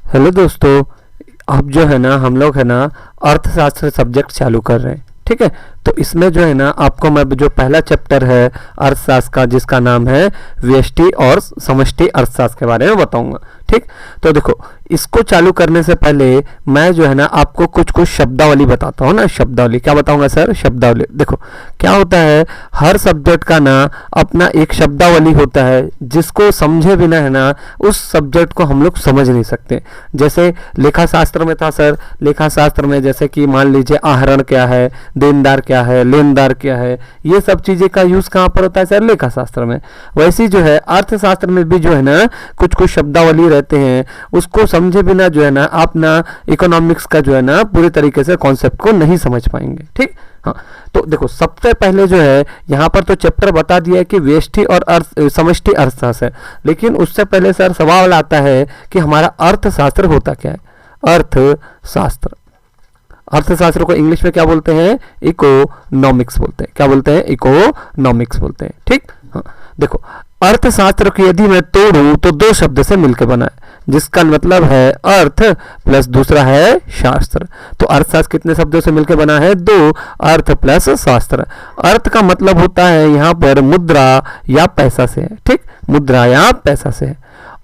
Hello दोस्तों, अब जो है ना हम लोग है ना अर्थशास्त्र सब्जेक्ट चालू कर रहे हैं। ठीक है, तो इसमें जो है ना आपको मैं जो पहला चैप्टर है अर्थशास्त्र का, जिसका नाम है व्यष्टि और समष्टि अर्थशास्त्र के बारे में बताऊंगा। ठीक, तो देखो इसको चालू करने से पहले मैं जो है ना आपको कुछ कुछ शब्दावली बताता हूँ ना। शब्दावली क्या बताऊंगा सर? शब्दावली। देखो क्या होता है, हर सब्जेक्ट का ना अपना एक शब्दावली होता है, जिसको समझे बिना है ना उस सब्जेक्ट को हम लोग समझ नहीं सकते। जैसे लेखा शास्त्र में था सर, लेखा शास्त्र में जैसे कि मान लीजिए आहरण क्या है, देनदार क्या है, लेनदार क्या है, ये सब चीजें का यूज कहाँ पर होता है सर? लेखा शास्त्र में। वैसे ही जो है अर्थशास्त्र में भी जो है ना कुछ कुछ शब्दावली रहते हैं, उसको समझे बिना जो है ना आप ना इकोनॉमिक्स का जो है ना पूरी तरीके से कॉन्सेप्ट को नहीं समझ पाएंगे। ठीक, हाँ, तो देखो सबसे पहले जो है यहाँ पर तो चैप्टर बता दिया है कि व्यष्टि और समष्टि अर्थशास्त्र है, लेकिन उससे पहले सर सवाल आता है कि हमारा अर्थशास्त्र होता क्या है? अर्थशास्त्र, अर्थशास्त्र को इंग्लिश में क्या बोलते हैं? इकोनॉमिक्स बोलते हैं। क्या बोलते हैं? इकोनॉमिक्स बोलते हैं। ठीक, हाँ, देखो अर्थशास्त्र को यदि मैं तोड़ूं तो दो शब्द से मिलकर बना है, जिसका मतलब है अर्थ प्लस दूसरा है शास्त्र। तो अर्थशास्त्र कितने शब्दों से मिलकर बना है? दो, अर्थ प्लस शास्त्र। अर्थ का मतलब होता है यहाँ पर मुद्रा या पैसा से है। ठीक, मुद्रा या पैसा से है।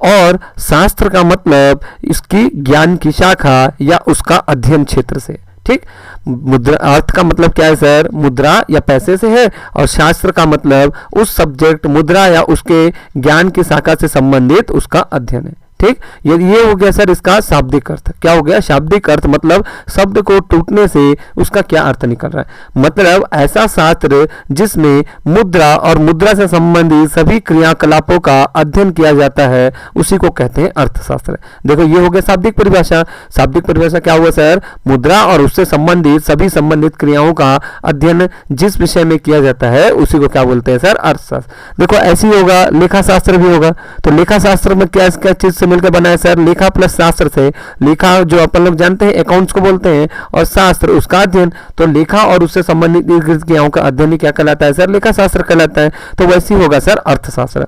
और शास्त्र का मतलब इसकी ज्ञान की शाखा या उसका अध्ययन क्षेत्र से। ठीक, मुद्रा, अर्थ का मतलब क्या है सर? मुद्रा या पैसे से है, और शास्त्र का मतलब उस सब्जेक्ट मुद्रा या उसके ज्ञान की शाखा से संबंधित उसका अध्ययन है। ठीक, ये हो गया सर इसका शाब्दिक अर्थ। क्या हो गया? शाब्दिक अर्थ मतलब शब्द को टूटने से उसका क्या अर्थ निकल रहा है। मतलब ऐसा शास्त्र जिसमें मुद्रा और मुद्रा से संबंधित सभी क्रियाकलापों का अध्ययन किया जाता है, उसी को कहते हैं अर्थशास्त्र। देखो ये हो गया शाब्दिक परिभाषा। शाब्दिक परिभाषा क्या हुआ सर? मुद्रा और उससे संबंधित सभी संबंधित क्रियाओं का अध्ययन जिस विषय में किया जाता है, उसी को क्या बोलते हैं सर? अर्थशास्त्र। देखो ऐसे ही होगा, लेखा शास्त्र भी होगा। तो लेखा शास्त्र में क्या क्या चीज से मिलकर बना है सर? लेखा प्लस शास्त्र से। लेखा जो अपन लोग जानते हैं अकाउंट्स को बोलते हैं, और शास्त्र उसका अध्ययन। तो लेखा और उससे संबंधित क्रियाओं का अध्ययन ही क्या कहलाता है सर? लेखा शास्त्र कहलाता है। तो वैसे ही होगा सर अर्थशास्त्र।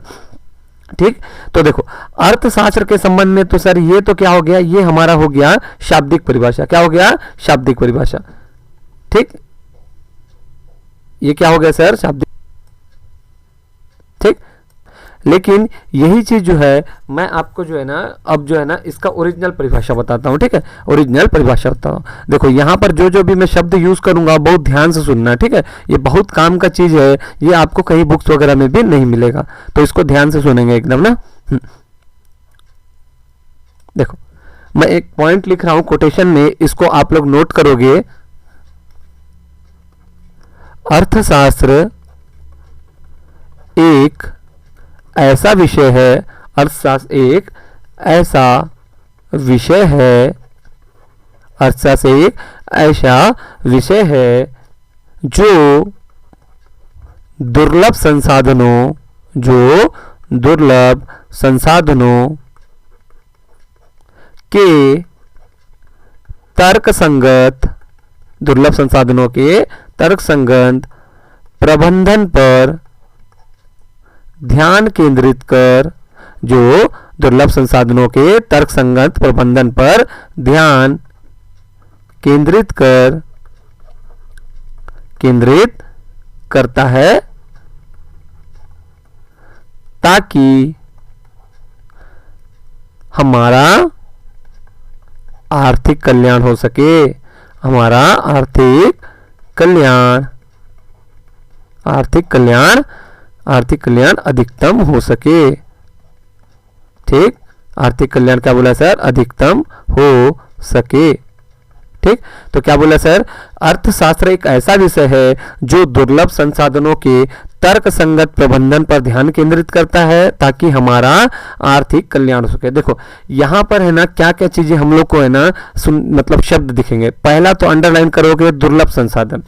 ठीक, तो देखो अर्थशास्त्र के संबंध में तो सर ये तो क्या हो गया, ये हमारा हो गया शाब्दिक परिभाषा। क्या हो गया? शाब्दिक परिभाषा। ठीक, ये क्या हो गया सर? शाब्दिक। ठीक, लेकिन यही चीज जो है मैं आपको जो है ना अब जो है ना इसका ओरिजिनल परिभाषा बताता हूँ। ठीक है, ओरिजिनल परिभाषा बताता हूँ। देखो यहाँ पर जो जो भी मैं शब्द यूज करूंगा बहुत ध्यान से सुनना। ठीक है, ये बहुत काम का चीज है, ये आपको कहीं बुक्स वगैरह में भी नहीं मिलेगा, तो इसको ध्यान से सुनेंगे एकदम ना। देखो मैं एक पॉइंट लिख रहा हूं कोटेशन में, इसको आप लोग नोट करोगे। अर्थशास्त्र एक ऐसा विषय है, अर्थशास्त्र एक ऐसा विषय है, अर्थशास्त्र एक ऐसा विषय है जो दुर्लभ संसाधनों के तर्कसंगत, दुर्लभ संसाधनों के तर्कसंगत प्रबंधन पर ध्यान केंद्रित कर, जो दुर्लभ संसाधनों के तर्कसंगत प्रबंधन पर ध्यान केंद्रित करता है, ताकि हमारा आर्थिक कल्याण हो सके, हमारा आर्थिक कल्याण अधिकतम हो सके। ठीक, आर्थिक कल्याण क्या बोला सर? अधिकतम हो सके। ठीक, तो क्या बोला सर? अर्थशास्त्र एक ऐसा विषय है जो दुर्लभ संसाधनों के तर्कसंगत प्रबंधन पर ध्यान केंद्रित करता है, ताकि हमारा आर्थिक कल्याण हो सके। देखो यहां पर है ना क्या क्या चीजें हम लोग को है ना मतलब शब्द दिखेंगे। पहला तो अंडरलाइन करोगे दुर्लभ संसाधन,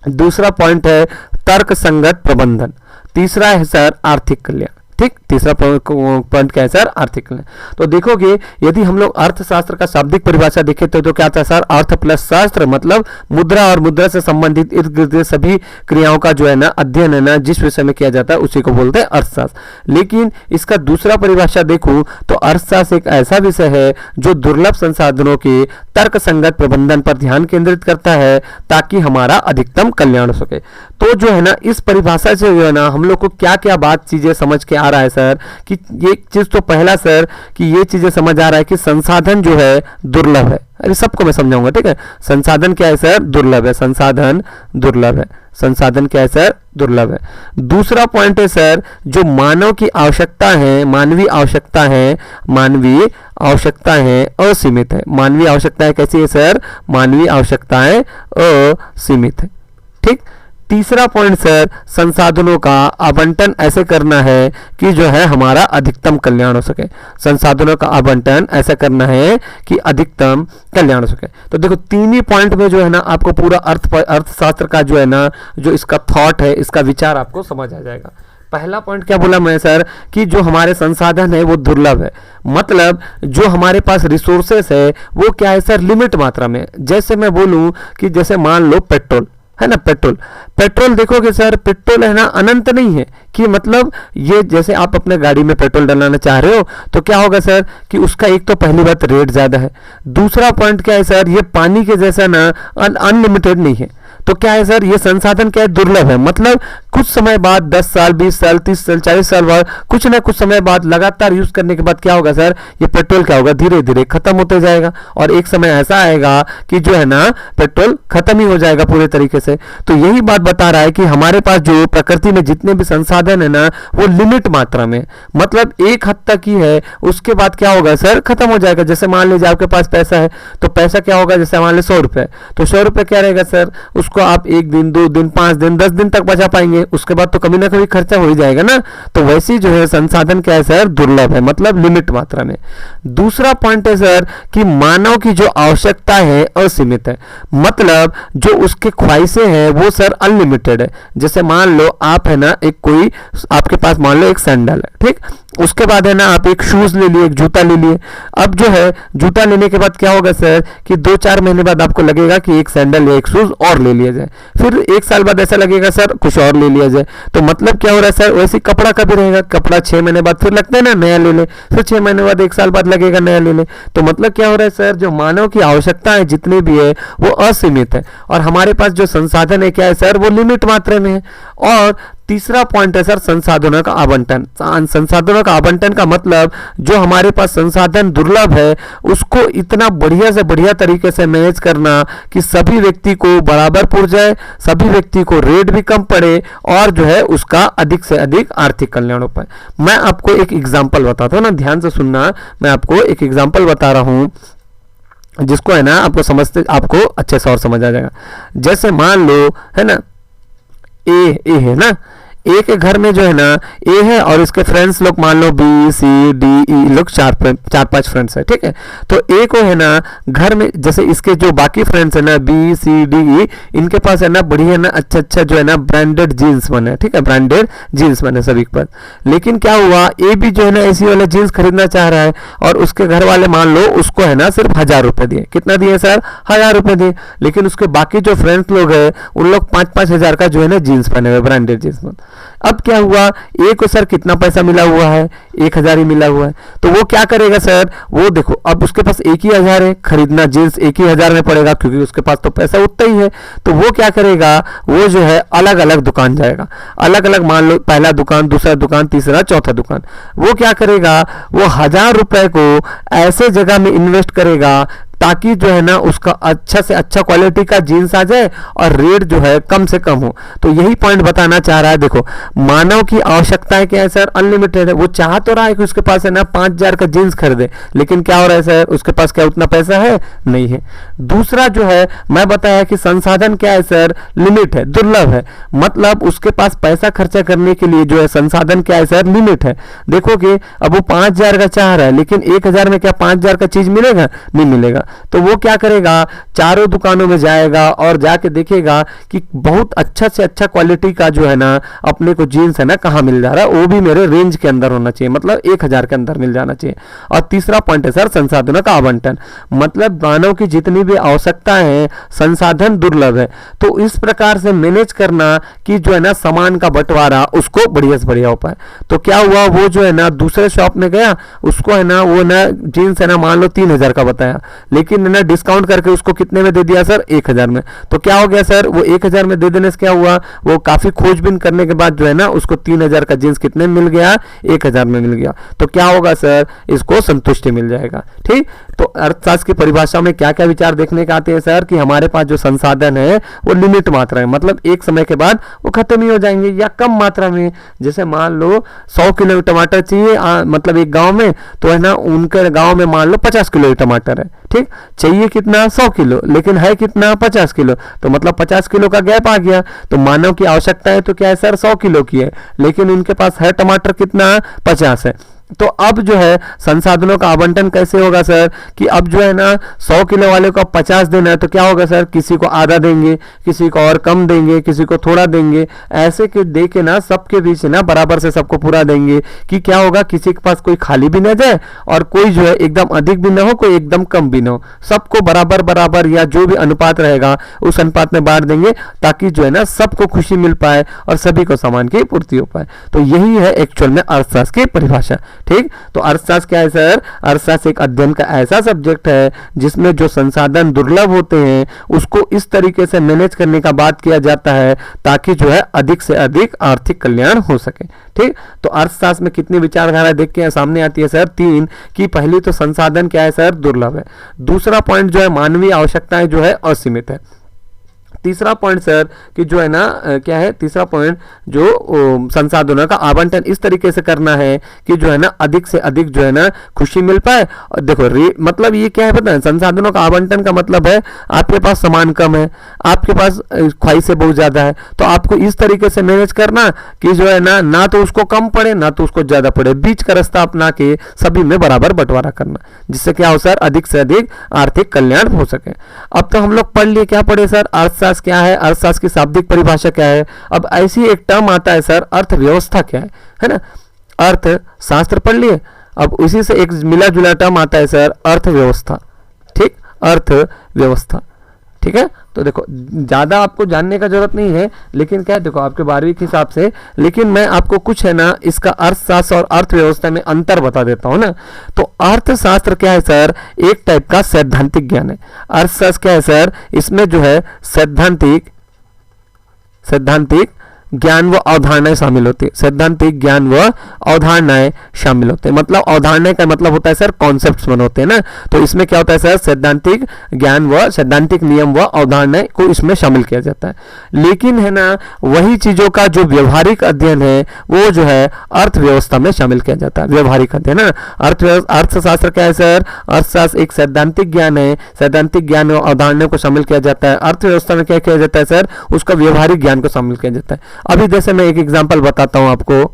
दूसरा पॉइंट है तर्कसंगत प्रबंधन, तीसरा है सर आर्थिक कल्याण। ठीक, तीसरा पॉइंट क्या है सर, आर्थिक कल्याण। तो देखोगे यदि हम लोग अर्थशास्त्र का शाब्दिक परिभाषा देखें तो क्या था सर, अर्थ प्लस शास्त्र, मतलब मुद्रा और मुद्रा से संबंधित इर्द गिर्द सभी क्रियाओं का जो है ना अध्ययन है ना जिस विषय में किया जाता है उसी को बोलते हैं अर्थशास्त्र। लेकिन इसका दूसरा परिभाषा देखूं तो अर्थशास्त्र एक ऐसा विषय है जो दुर्लभ संसाधनों के तर्क संगत प्रबंधन पर ध्यान केंद्रित करता है ताकि हमारा अधिकतम कल्याण हो सके। तो जो है ना इस परिभाषा से जो है ना हम लोग को क्या क्या बात चीजें समझ के आ रहा है सर, कि एक चीज तो पहला सर कि ये चीजें समझ आ रहा है कि संसाधन जो है दुर्लभ है। अरे सबको मैं समझाऊंगा, ठीक है। संसाधन क्या है सर, दुर्लभ है, संसाधन दुर्लभ है, संसाधन क्या है सर, दुर्लभ है। दूसरा पॉइंट है सर जो मानव की आवश्यकता है, मानवीय आवश्यकता है, मानवीय आवश्यकता है असीमित है। मानवीय आवश्यकताएं कैसी है सर, मानवीय आवश्यकताएं असीमित है, ठीक। तीसरा पॉइंट सर संसाधनों का आवंटन ऐसे करना है कि जो है हमारा अधिकतम कल्याण हो सके। संसाधनों का आवंटन ऐसा करना है कि अधिकतम कल्याण हो सके। तो देखो तीन ही पॉइंट में जो है ना आपको पूरा अर्थशास्त्र का जो है ना जो इसका थॉट है, इसका विचार आपको समझ आ जाएगा। पहला पॉइंट क्या बोला मैं सर कि जो हमारे संसाधन है वो दुर्लभ है, मतलब जो हमारे पास रिसोर्सेस है वो क्या है सर, लिमिट मात्रा में। जैसे मैं बोलूं कि जैसे मान लो पेट्रोल है ना, पेट्रोल देखोगे सर, पेट्रोल है ना अनंत नहीं है, कि मतलब ये जैसे आप अपने गाड़ी में पेट्रोल डलाना चाह रहे हो तो क्या होगा सर कि उसका एक तो पहली बात रेट ज्यादा है, दूसरा पॉइंट क्या है सर ये पानी के जैसा ना अनलिमिटेड नहीं है। तो क्या है सर ये संसाधन क्या है, दुर्लभ है, मतलब कुछ समय बाद 10 साल 20 साल 30 साल 40 साल बाद कुछ ना कुछ समय बाद लगातार यूज करने के बाद क्या होगा सर, ये पेट्रोल क्या होगा, धीरे धीरे खत्म होते जाएगा और एक समय ऐसा आएगा कि जो है ना पेट्रोल खत्म ही हो जाएगा पूरे तरीके से। तो यही बात बता रहा है कि हमारे पास जो प्रकृति में जितने भी संसाधन है ना वो लिमिट मात्रा में, मतलब एक हद तक ही है, उसके बाद क्या होगा सर खत्म हो जाएगा। जैसे मान लीजिए आपके पास पैसा है तो पैसा क्या होगा, जैसे मान लीजिए 100 रुपए, तो 100 रुपए क्या रहेगा सर, उसको आप 1 दिन 2 दिन 5 दिन 10 दिन तक बचा पाएंगे, उसके बाद तो कभी ना कभी खर्चा हो ही जाएगा ना। तो वैसे जो है संसाधन क्या है सर, दुर्लभ है, मतलब लिमिट मात्रा में। दूसरा पॉइंट है सर कि मानव की जो आवश्यकता है असीमित है, मतलब जो उसके ख्वाहिशें हैं वो सर अनलिमिटेड है। जैसे मान लो आप है ना एक कोई आपके पास मान लो एक सैंडल है, ठीक, उसके बाद है ना आप एक शूज ले लिए, एक जूता ले लिए। अब जो है जूता लेने के बाद क्या होगा सर कि 2-4 महीने बाद आपको लगेगा कि एक सैंडल या एक शूज और ले लिया जाए, फिर 1 साल बाद ऐसा लगेगा सर कुछ और ले लिया जाए। तो मतलब क्या हो रहा है सर, वैसे कपड़ा कभी रहेगा, कपड़ा 6 महीने बाद फिर लगता है ना नया ले ले, फिर 6 महीने बाद 1 साल बाद लगेगा नया ले ले। तो मतलब क्या हो रहा है सर, जो मानव की आवश्यकताएं जितनी भी है वो असीमित है और हमारे पास जो संसाधन है क्या है सर, वो लिमिट मात्रा में है। और तीसरा पॉइंट है सर संसाधनों का आवंटन। संसाधनों का आवंटन का मतलब जो हमारे पास संसाधन दुर्लभ है उसको इतना बढ़िया से बढ़िया तरीके से मैनेज करना कि सभी व्यक्ति को बराबर पुर जाए, सभी व्यक्ति को रेट भी कम पड़े और जो है उसका अधिक से अधिक आर्थिक कल्याण हो पाए। मैं आपको एक एग्जांपल बताता हूँ ना, ध्यान से सुनना, मैं आपको एक एग्जांपल बता रहा हूँ जिसको है ना आपको समझते आपको अच्छे से और समझ आ जाएगा। जैसे मान लो है ना ए है ना, ए के घर में जो है ना ए है और इसके फ्रेंड्स लोग मान लो बी सी डी ई लोग 4-5 फ्रेंड्स है, ठीक है। तो ए को है ना घर में जैसे इसके जो बाकी फ्रेंड्स है ना बी सी डी ई, इनके पास है ना बढ़िया ना अच्छा जो है ना ब्रांडेड जीन्स बने, ठीक है, ब्रांडेड जीन्स बने सभी के पास। लेकिन क्या हुआ, ए भी जो है ना ऐसी वाले जीन्स खरीदना चाह रहा है और उसके घर वाले मान लो उसको है ना सिर्फ 1000 रुपए दिए। कितना दिए सर, 1000 रुपए दिए। लेकिन उसके बाकी जो फ्रेंड्स लोग है उन लोग 5-5 हजार का जो है ना जीन्स पहने हुए, ब्रांडेड जीन्स। अब क्या हुआ, ए को सर कितना पैसा मिला हुआ है, 1000 ही मिला हुआ है। तो वो क्या करेगा सर, वो देखो अब उसके पास 1000 है, खरीदना जींस 1000 में पड़ेगा क्योंकि उसके पास तो पैसा उतना ही है। तो वो क्या करेगा, वो जो है अलग अलग दुकान जाएगा, अलग अलग मान लो पहला दुकान, दूसरा दुकान, तीसरा चौथा दुकान। वो क्या करेगा, वो 1000 रुपए को ऐसे जगह में इन्वेस्ट करेगा ताकि जो है ना उसका अच्छा से अच्छा क्वालिटी का जीन्स आ जाए और रेट जो है कम से कम हो। तो यही पॉइंट बताना चाह रहा है। देखो मानव की आवश्यकताएं क्या है सर, अनलिमिटेड है। वो चाह तो रहा है कि उसके पास है ना 5000 का जीन्स खरीदे, लेकिन क्या हो रहा है सर, उसके पास क्या उतना पैसा है, नहीं है। दूसरा जो है मैं बताया कि संसाधन क्या है सर, लिमिट है, दुर्लभ है, मतलब उसके पास पैसा खर्चा करने के लिए जो है संसाधन क्या है सर, लिमिट है। देखो कि अब वो 5000 का चाह रहा है लेकिन 1000 में क्या 5000 का चीज मिलेगा, नहीं मिलेगा। तो वो क्या करेगा, चारों दुकानों में जाएगा और जाके देखेगा कि बहुत अच्छा से अच्छा क्वालिटी का जो है ना अपने को जीन्स है ना कहाँ मिल जा रहा है, वो भी मेरे रेंज के अंदर होना चाहिए, मतलब 1000 के अंदर मिल जाना चाहिए। और तीसरा पॉइंट है सर संसाधनों का आवंटन, मतलब मानव की जितनी भी आवश्यकता है, संसाधन दुर्लभ है, तो इस प्रकार से मैनेज करना कि जो है ना सामान का बंटवारा उसको बढ़िया से बढ़िया हो पाए। तो क्या हुआ, वो जो है ना दूसरे शॉप में गया, उसको है ना वो ना जीन्स है ना मान लो 3000 का बताया, लेकिन है ना डिस्काउंट करके उसको कितने में दे दिया सर, 1000 में। तो क्या हो गया सर, वो 1000 में दे देने से क्या हुआ, वो काफी खोजबीन करने के बाद जो है ना उसको 3000 का जींस कितने में मिल गया, 1000 में मिल गया। तो क्या होगा सर, इसको संतुष्टि मिल जाएगा। ठीक, तो अर्थशास्त्र की परिभाषा में क्या क्या विचार देखने के आते हैं सर, कि हमारे पास जो संसाधन है वो लिमिट मात्रा है, मतलब एक समय के बाद वो खत्म ही हो जाएंगे या कम मात्रा में। जैसे मान लो 100 किलो टमाटर चाहिए मतलब एक गांव में, तो है ना उनके गांव में मान लो 50 किलो टमाटर है, ठीक, चाहिए कितना 100 किलो, लेकिन है कितना 50 किलो, तो मतलब 50 किलो का गैप आ गया। तो मानव की आवश्यकता है तो क्या है सर 100 किलो की है, लेकिन उनके पास है टमाटर कितना 50 है। तो अब जो है संसाधनों का आवंटन कैसे होगा सर, कि अब जो है ना 100 किलो वाले को 50 देना है, तो क्या होगा सर, किसी को आधा देंगे, किसी को और कम देंगे, किसी को थोड़ा देंगे, ऐसे के दे के ना सबके बीच ना बराबर से सबको पूरा देंगे, कि क्या होगा किसी के पास कोई खाली भी ना जाए और कोई जो है एकदम अधिक भी ना हो, कोई एकदम कम भी ना हो, सबको बराबर बराबर या जो भी अनुपात रहेगा उस अनुपात में बांट देंगे, ताकि जो है ना सबको खुशी मिल पाए और सभी को सामान की पूर्ति हो पाए। तो यही है एक्चुअल में अर्थशास्त्र की परिभाषा। ठीक, तो अर्थशास्त्र क्या है सर, अर्थशास्त्र एक अध्ययन का ऐसा सब्जेक्ट है जिसमें जो संसाधन दुर्लभ होते हैं उसको इस तरीके से मैनेज करने का बात किया जाता है ताकि जो है अधिक से अधिक आर्थिक कल्याण हो सके। ठीक, तो अर्थशास्त्र में कितनी विचारधारा देख के सामने आती है सर, 3, कि पहली तो संसाधन क्या है सर, दुर्लभ है। दूसरा पॉइंट जो है मानवीय आवश्यकताएं जो है असीमित है। तीसरा पॉइंट सर कि जो है ना क्या है, तीसरा पॉइंट जो संसाधनों का आवंटन इस तरीके से करना है कि जो है ना अधिक से अधिक जो है ना खुशी मिल पाए। और देखो मतलब ये क्या है पता है, संसाधनों का आवंटन का मतलब है आपके पास सामान कम है, आपके पास ख्वाहिशें बहुत ज्यादा है, तो आपको इस तरीके से मैनेज करना कि जो है ना तो उसको कम पड़े ना तो उसको ज्यादा पड़े, बीच का रास्ता अपना के सभी में बराबर बंटवारा करना, जिससे क्या हो सर, अधिक से अधिक आर्थिक कल्याण हो सके। अब तो हम लोग पढ़ लिए, क्या पढ़े सर, अर्थशास्त्र क्या है, अर्थशास्त्र की शाब्दिक परिभाषा क्या है। अब ऐसी एक टर्म आता है सर, अर्थव्यवस्था क्या है ना, अर्थशास्त्र पढ़ लिए, अब उसी से एक मिला जुला टर्म आता है सर, अर्थव्यवस्था। ठीक, अर्थव्यवस्था, ठीक है। तो देखो ज्यादा आपको जानने का जरूरत नहीं है, लेकिन क्या है देखो आपके 12वीं के हिसाब से, लेकिन मैं आपको कुछ है ना इसका अर्थशास्त्र और अर्थव्यवस्था में अंतर बता देता हूं ना। तो अर्थशास्त्र क्या है सर, एक टाइप का सैद्धांतिक ज्ञान है। अर्थशास्त्र क्या है सर, इसमें जो है सैद्धांतिक ज्ञान व अवधारणाएं शामिल होती है, सैद्धांतिक ज्ञान व अवधारणाएं शामिल होते हैं। मतलब अवधारणा का मतलब होता है सर कॉन्सेप्ट्स बने होते हैं ना, तो इसमें क्या होता है सर, सैद्धांतिक ज्ञान व सैद्धांतिक नियम व अवधारणाएं को इसमें शामिल किया जाता है। लेकिन है ना वही चीजों का जो व्यवहारिक अध्ययन है वो जो है अर्थव्यवस्था में शामिल किया जाता है, व्यवहारिक अध्ययन है। अर्थशास्त्र क्या है सर, अर्थशास्त्र एक सैद्धांतिक ज्ञान है, सैद्धांतिक ज्ञान व अवधारणा को शामिल किया जाता है। अर्थव्यवस्था में क्या किया जाता है सर, उसका व्यवहारिक ज्ञान को शामिल किया जाता है। अभी जैसे मैं एक एग्जांपल बताता हूं आपको,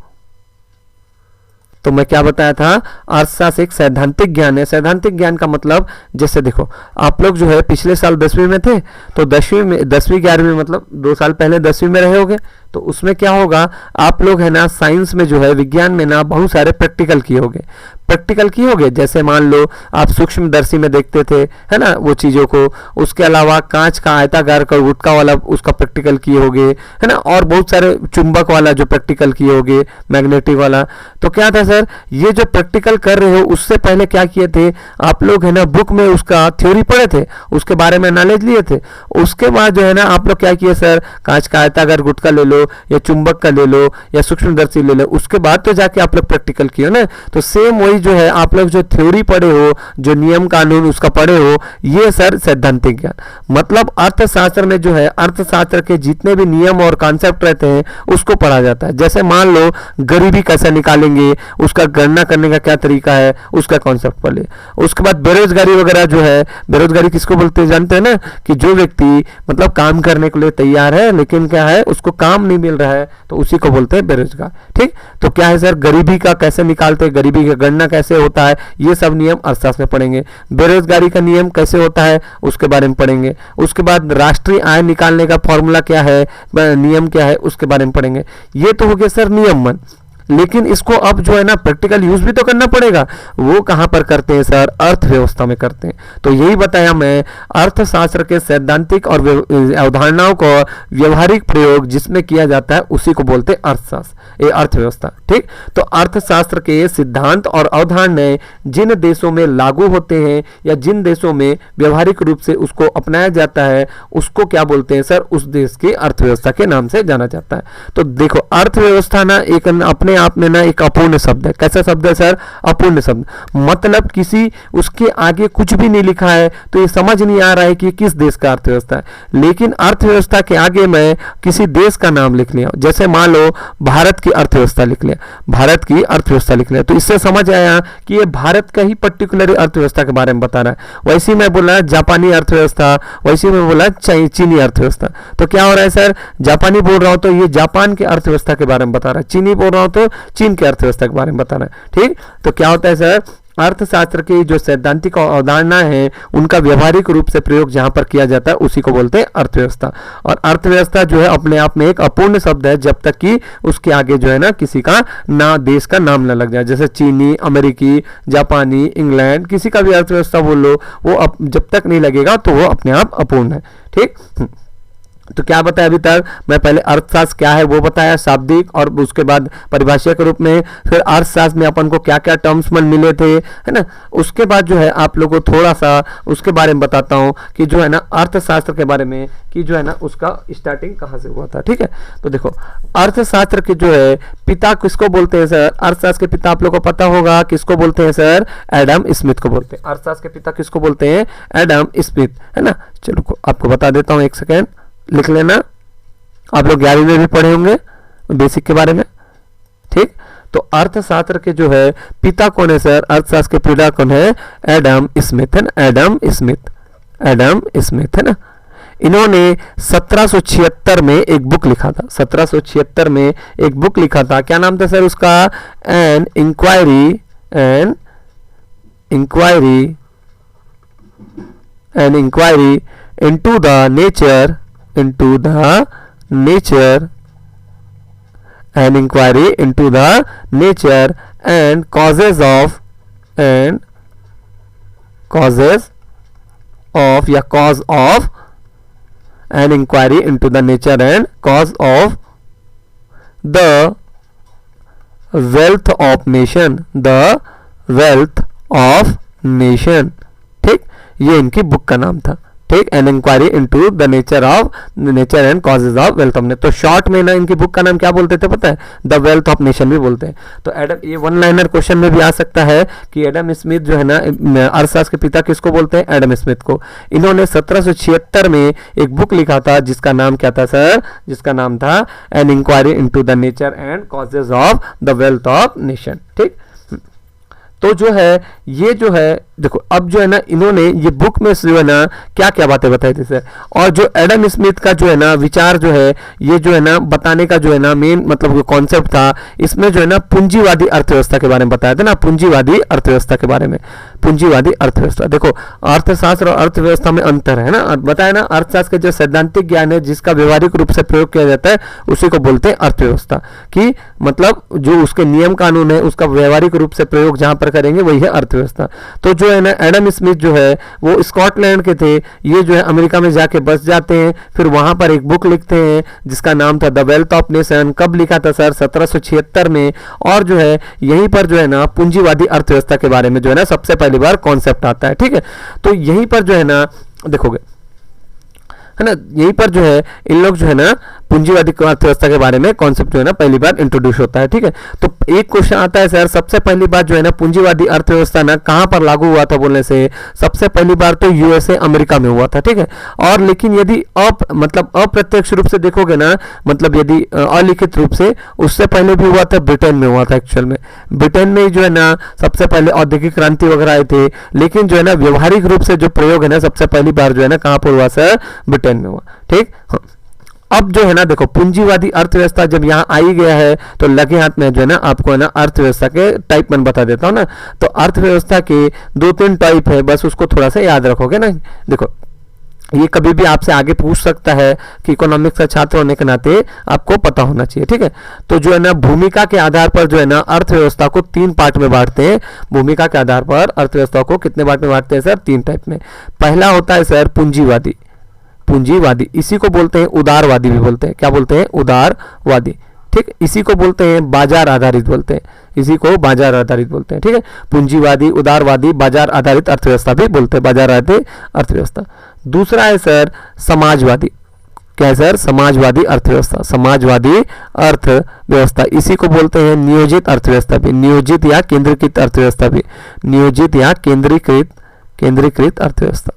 तो मैं क्या बताया था, अर्थशास्त्र एक सैद्धांतिक ज्ञान है। सैद्धांतिक ज्ञान का मतलब जैसे देखो आप लोग जो है पिछले साल 10वीं में थे, तो 10वीं 11वीं मतलब 2 साल पहले 10वीं में रहे होगे, तो उसमें क्या होगा आप लोग है ना साइंस में जो है विज्ञान में ना बहुत सारे प्रैक्टिकल किए होगे। जैसे मान लो आप सूक्ष्मदर्शी में देखते थे है ना वो चीजों को, उसके अलावा कांच का आयताकार का गुटका वाला उसका प्रैक्टिकल किए होगे है ना, और बहुत सारे चुंबक वाला जो प्रैक्टिकल किए होगे, मैग्नेटिक वाला। तो क्या था सर, ये जो प्रैक्टिकल कर रहे हो उससे पहले क्या किए थे आप लोग है ना, बुक में उसका थ्योरी पढ़े थे, उसके बारे में नॉलेज लिए थे। उसके बाद जो है ना आप लोग क्या किए सर, कांच का आयताकार गुटका ले लो या चुंबक का ले लो या सूक्ष्मदर्शी ले लो, उसके बाद तो जाके आप लोग प्रैक्टिकल किए ना। तो सेम वही जो है आप लोग जो थ्योरी पढ़े हो, जो नियम कानून उसका पढ़े हो, ये सर सैद्धांतिक ज्ञान। मतलब अर्थशास्त्र में जो है अर्थशास्त्र के जितने भी नियम और कॉन्सेप्ट रहते हैं उसको पढ़ा जाता है। जैसे मान लो गरीबी कैसे निकालेंगे, उसका गणना करने का क्या तरीका है, उसका कॉन्सेप्ट पढ़ ले। उसके बाद बेरोजगारी वगैरह जो है, बेरोजगारी किसको बोलते हैं जानते हैं ना, कि जो व्यक्ति मतलब काम करने के लिए तैयार है लेकिन क्या है उसको काम नहीं मिल रहा है तो उसी को बोलते हैं बेरोजगार। ठीक, तो क्या है सर, गरीबी का कैसे निकालते हैं, गरीबी की गणना कैसे होता है, ये सब नियम अर्थशास्त्र में पढ़ेंगे। बेरोजगारी का नियम कैसे होता है उसके बारे में पढ़ेंगे। उसके बाद राष्ट्रीय आय निकालने का फॉर्मूला क्या है, नियम क्या है, उसके बारे में पढ़ेंगे। ये तो हो गया सर नियम मन, लेकिन इसको अब जो है ना प्रैक्टिकल यूज भी तो करना पड़ेगा। वो कहां पर करते हैं सर, अर्थव्यवस्था में करते हैं। तो यही बताया मैं, अर्थशास्त्र के सैद्धांतिक और अवधारणाओं को व्यवहारिक प्रयोग जिसमें किया जाता है उसी को बोलते हैं अर्थशास्त्र, ये अर्थव्यवस्था। ठीक, तो अर्थशास्त्र के सिद्धांत और अवधारणाएं जिन देशों में लागू होते हैं या जिन देशों में व्यवहारिक रूप से उसको अपनाया जाता है उसको क्या बोलते हैं सर, उस देश की अर्थव्यवस्था के नाम से जाना जाता है। तो देखो, अर्थव्यवस्था ना एक अपने आप में ना एक अपूर्ण शब्द है। कैसा शब्द है सर, अपूर्ण शब्द, मतलब किसी उसके आगे कुछ भी नहीं लिखा है तो ये समझ नहीं आ रहा है कि किस देश का अर्थव्यवस्था है। लेकिन अर्थव्यवस्था के आगे मैं किसी देश का नाम लिख लिया, जैसे मान लो भारत की अर्थव्यवस्था लिख लिया, भारत की अर्थव्यवस्था लिख लिया, तो इससे समझ आया कि ये भारत का ही पर्टिकुलर अर्थव्यवस्था के बारे में बता रहा है। वैसे ही मैं बोला जापानी अर्थव्यवस्था, वैसे ही मैं बोला चीनी अर्थव्यवस्था। तो क्या हो रहा है सर, जापानी बोल रहा हूं तो ये जापान की अर्थव्यवस्था के बारे में बता रहा है, चीनी बोल रहा हूं तो चीन की अर्थव्यवस्था के बारे में बताना है। ठीक, तो क्या होता है सर, अर्थशास्त्र की जो सैद्धांतिक अवधारणा है उनका व्यवहारिक रूप से प्रयोग जहां पर किया जाता है उसी को बोलते हैं अर्थव्यवस्था। और अर्थव्यवस्था जो है अपने आप में एक अपूर्ण शब्द है जब तक कि उसके आगे जो है ना किसी का ना देश का नाम न लग जाए। जैसे चीनी, अमेरिकी, जापानी, इंग्लैंड, किसी का भी अर्थव्यवस्था बोल लो, वो जब तक नहीं लगेगा तो वो अपने आप अपूर्ण है। ठीक, तो क्या बताया अभी तक, मैं पहले अर्थशास्त्र क्या है वो बताया शाब्दिक, और उसके बाद परिभाषा के रूप में, फिर अर्थशास्त्र में अपन को क्या क्या टर्म्स में मिले थे, है ना। उसके बाद जो है आप लोगों को थोड़ा सा उसके बारे में बताता हूं कि जो है ना अर्थशास्त्र के बारे में कि जो है ना उसका स्टार्टिंग कहां से हुआ था। ठीक है, तो देखो अर्थशास्त्र के जो है पिता किसको बोलते हैं सर, अर्थशास्त्र के पिता आप लोग को पता होगा किसको बोलते हैं सर, एडम स्मिथ को बोलते हैं। अर्थशास्त्र के पिता किसको बोलते हैं, एडम स्मिथ, है ना। चलो आपको बता देता हूं, एक सेकेंड लिख लेना, आप लोग 11वीं में भी पढ़े होंगे बेसिक के बारे में। ठीक, तो अर्थशास्त्र के जो है पिता कौन है सर, अर्थशास्त्र के पिता कौन है, एडम स्मिथ, है ना, एडम स्मिथ, एडम स्मिथ, है ना। इन्होंने 1776 में एक बुक लिखा था, 1776 में एक बुक लिखा था, क्या नाम था सर उसका, an inquiry, an inquiry, an inquiry into the nature, into the nature, an inquiry into the nature and causes of, and causes of या cause of, an inquiry into the nature and cause of the wealth of nation, the wealth of nation। ठीक, ये इनकी book का नाम था। ठीक, an inquiry into the nature and causes of wealth of nation. तो short में ना इनकी बुक का नाम क्या बोलते थे पता है, द वेल्थ ऑफ नेशन भी बोलते हैं। तो एडम, ये वन लाइनर क्वेश्चन में भी आ सकता है कि एडम स्मिथ जो है ना अर्थशास्त्र के पिता किसको बोलते हैं, एडम स्मिथ को। इन्होंने 1776 में एक बुक लिखा था जिसका नाम क्या था सर, जिसका नाम था an inquiry into the nature and causes of the wealth of nation. ठीक, तो जो है ये जो है देखो अब जो है ना इन्होंने ये बुक में जो है ना क्या क्या बातें बताई थी सर, और जो एडम स्मिथ का जो है ना विचार जो है ये जो है ना बताने का जो है ना मेन मतलब जो कॉन्सेप्ट था इसमें जो है ना पूंजीवादी अर्थव्यवस्था के बारे में बताया था ना, पूंजीवादी अर्थव्यवस्था के बारे में। पूंजीवादी अर्थव्यवस्था, देखो अर्थशास्त्र और अर्थव्यवस्था में अंतर है ना, बताया ना। अर्थशास्त्र के जो सैद्धांतिक ज्ञान है जिसका व्यवहारिक रूप से प्रयोग किया जाता है उसी को बोलते हैं अर्थव्यवस्था, कि मतलब जो उसके नियम कानून है उसका व्यवहारिक रूप से प्रयोग जहां पर करेंगे वही है अर्थव्यवस्था। तो जो है ना एडम स्मिथ जो है वो स्कॉटलैंड के थे, ये जो है अमेरिका में जाके बस जाते हैं, फिर वहां पर एक बुक लिखते हैं जिसका नाम था द वेल्थ ऑफ नेशन। कब लिखा था सर, 1776 में। और जो है यहीं पर जो है ना पूंजीवादी अर्थव्यवस्था के बारे में जो है ना सबसे पहली बार कॉन्सेप्ट आता है। ठीक है, तो यहीं पर जो है ना देखोगे है ना, यहीं पर जो है इन लोग जो है ना पूंजीवादी अर्थव्यवस्था के बारे में कॉन्सेप्ट जो है ना पहली बार इंट्रोड्यूस होता है। ठीक है, तो एक क्वेश्चन आता है सर सबसे पहली बार जो है ना पूंजीवादी अर्थव्यवस्था ना कहां पर लागू हुआ था बोलने से, सबसे पहली बार तो यूएसए अमेरिका में हुआ था। ठीक है, और लेकिन यदि मतलब अप्रत्यक्ष रूप से देखोगे ना, मतलब यदि अलिखित रूप से, उससे पहले भी हुआ था, ब्रिटेन में हुआ था। एक्चुअल में ब्रिटेन में जो है ना सबसे पहले औद्योगिक क्रांति वगैरह आए थे, लेकिन जो है ना व्यवहारिक रूप से जो प्रयोग है ना सबसे पहली बार जो है ना कहां पर हुआ सर, ब्रिटेन में हुआ। ठीक, अब जो है ना देखो, पूंजीवादी अर्थव्यवस्था जब यहाँ आ ही गया है तो लगे हाथ में जो है ना आपको है ना अर्थव्यवस्था के टाइप मैं बता देता हूँ ना। तो अर्थव्यवस्था के 2-3 टाइप है, बस उसको थोड़ा सा याद रखोगे ना। देखो ये कभी भी आपसे आगे पूछ सकता है कि इकोनॉमिक्स का छात्र होने के नाते आपको पता होना चाहिए, ठीक है। तो जो है ना भूमिका के आधार पर जो है ना अर्थव्यवस्था को 3 पार्ट में बांटते हैं। भूमिका के आधार पर अर्थव्यवस्था को कितने पार्ट में बांटते हैं सर? 3 टाइप में। पहला होता है सर पूंजीवादी। पूंजीवादी इसी को बोलते हैं उदारवादी भी बोलते हैं। क्या बोलते हैं? उदारवादी, ठीक। इसी को बोलते हैं बाजार आधारित बोलते हैं। इसी को बाजार आधारित बोलते हैं, ठीक है। पूंजीवादी, उदारवादी, बाजार आधारित अर्थव्यवस्था भी बोलते हैं, बाजार आधारित अर्थव्यवस्था। दूसरा है सर समाजवादी। क्या है सर? समाजवादी अर्थव्यवस्था। समाजवादी अर्थव्यवस्था इसी को बोलते हैं नियोजित अर्थव्यवस्था भी, नियोजित या केंद्रीकृत अर्थव्यवस्था भी, नियोजित या केंद्रीकृत अर्थव्यवस्था,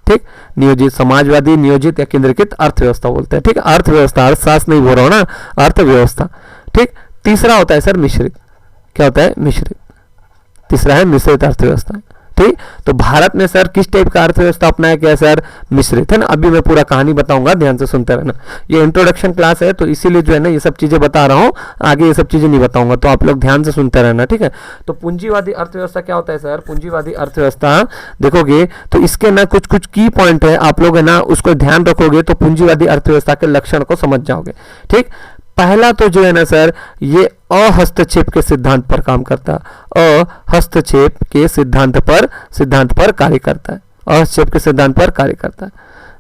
ठीक। नियोजित, समाजवादी, नियोजित या केंद्रीकृत अर्थव्यवस्था बोलते हैं, ठीक। अर्थव्यवस्था, अर्थशास्त्र नहीं बोल रहा हूं ना, अर्थव्यवस्था, ठीक। तीसरा होता है सर मिश्रित। क्या होता है? मिश्रित। तीसरा है मिश्रित अर्थव्यवस्था, ठीक। तो भारत ने सर किस टाइप का अर्थव्यवस्था अपनाया? क्या है सर? मिश्रित, है ना। अभी मैं पूरा कहानी बताऊंगा, ध्यान से सुनते रहना। ये इंट्रोडक्शन क्लास है तो इसीलिए जो है ना ये सब चीजें बता रहा हूँ, आगे ये सब चीजें नहीं बताऊंगा, तो आप लोग ध्यान से सुनते रहना, ठीक है। तो पूंजीवादी अर्थव्यवस्था क्या होता है सर? पूंजीवादी अर्थव्यवस्था देखोगे तो इसके ना कुछ कुछ की पॉइंट है, आप लोग है ना उसको ध्यान रखोगे तो पूंजीवादी अर्थव्यवस्था के लक्षण को समझ जाओगे, ठीक। पहला तो जो है ना सर ये अहस्तक्षेप के सिद्धांत पर काम करता है। अहस्तक्षेप के सिद्धांत पर कार्य करता है। अहस्तक्षेप के सिद्धांत पर कार्य करता है।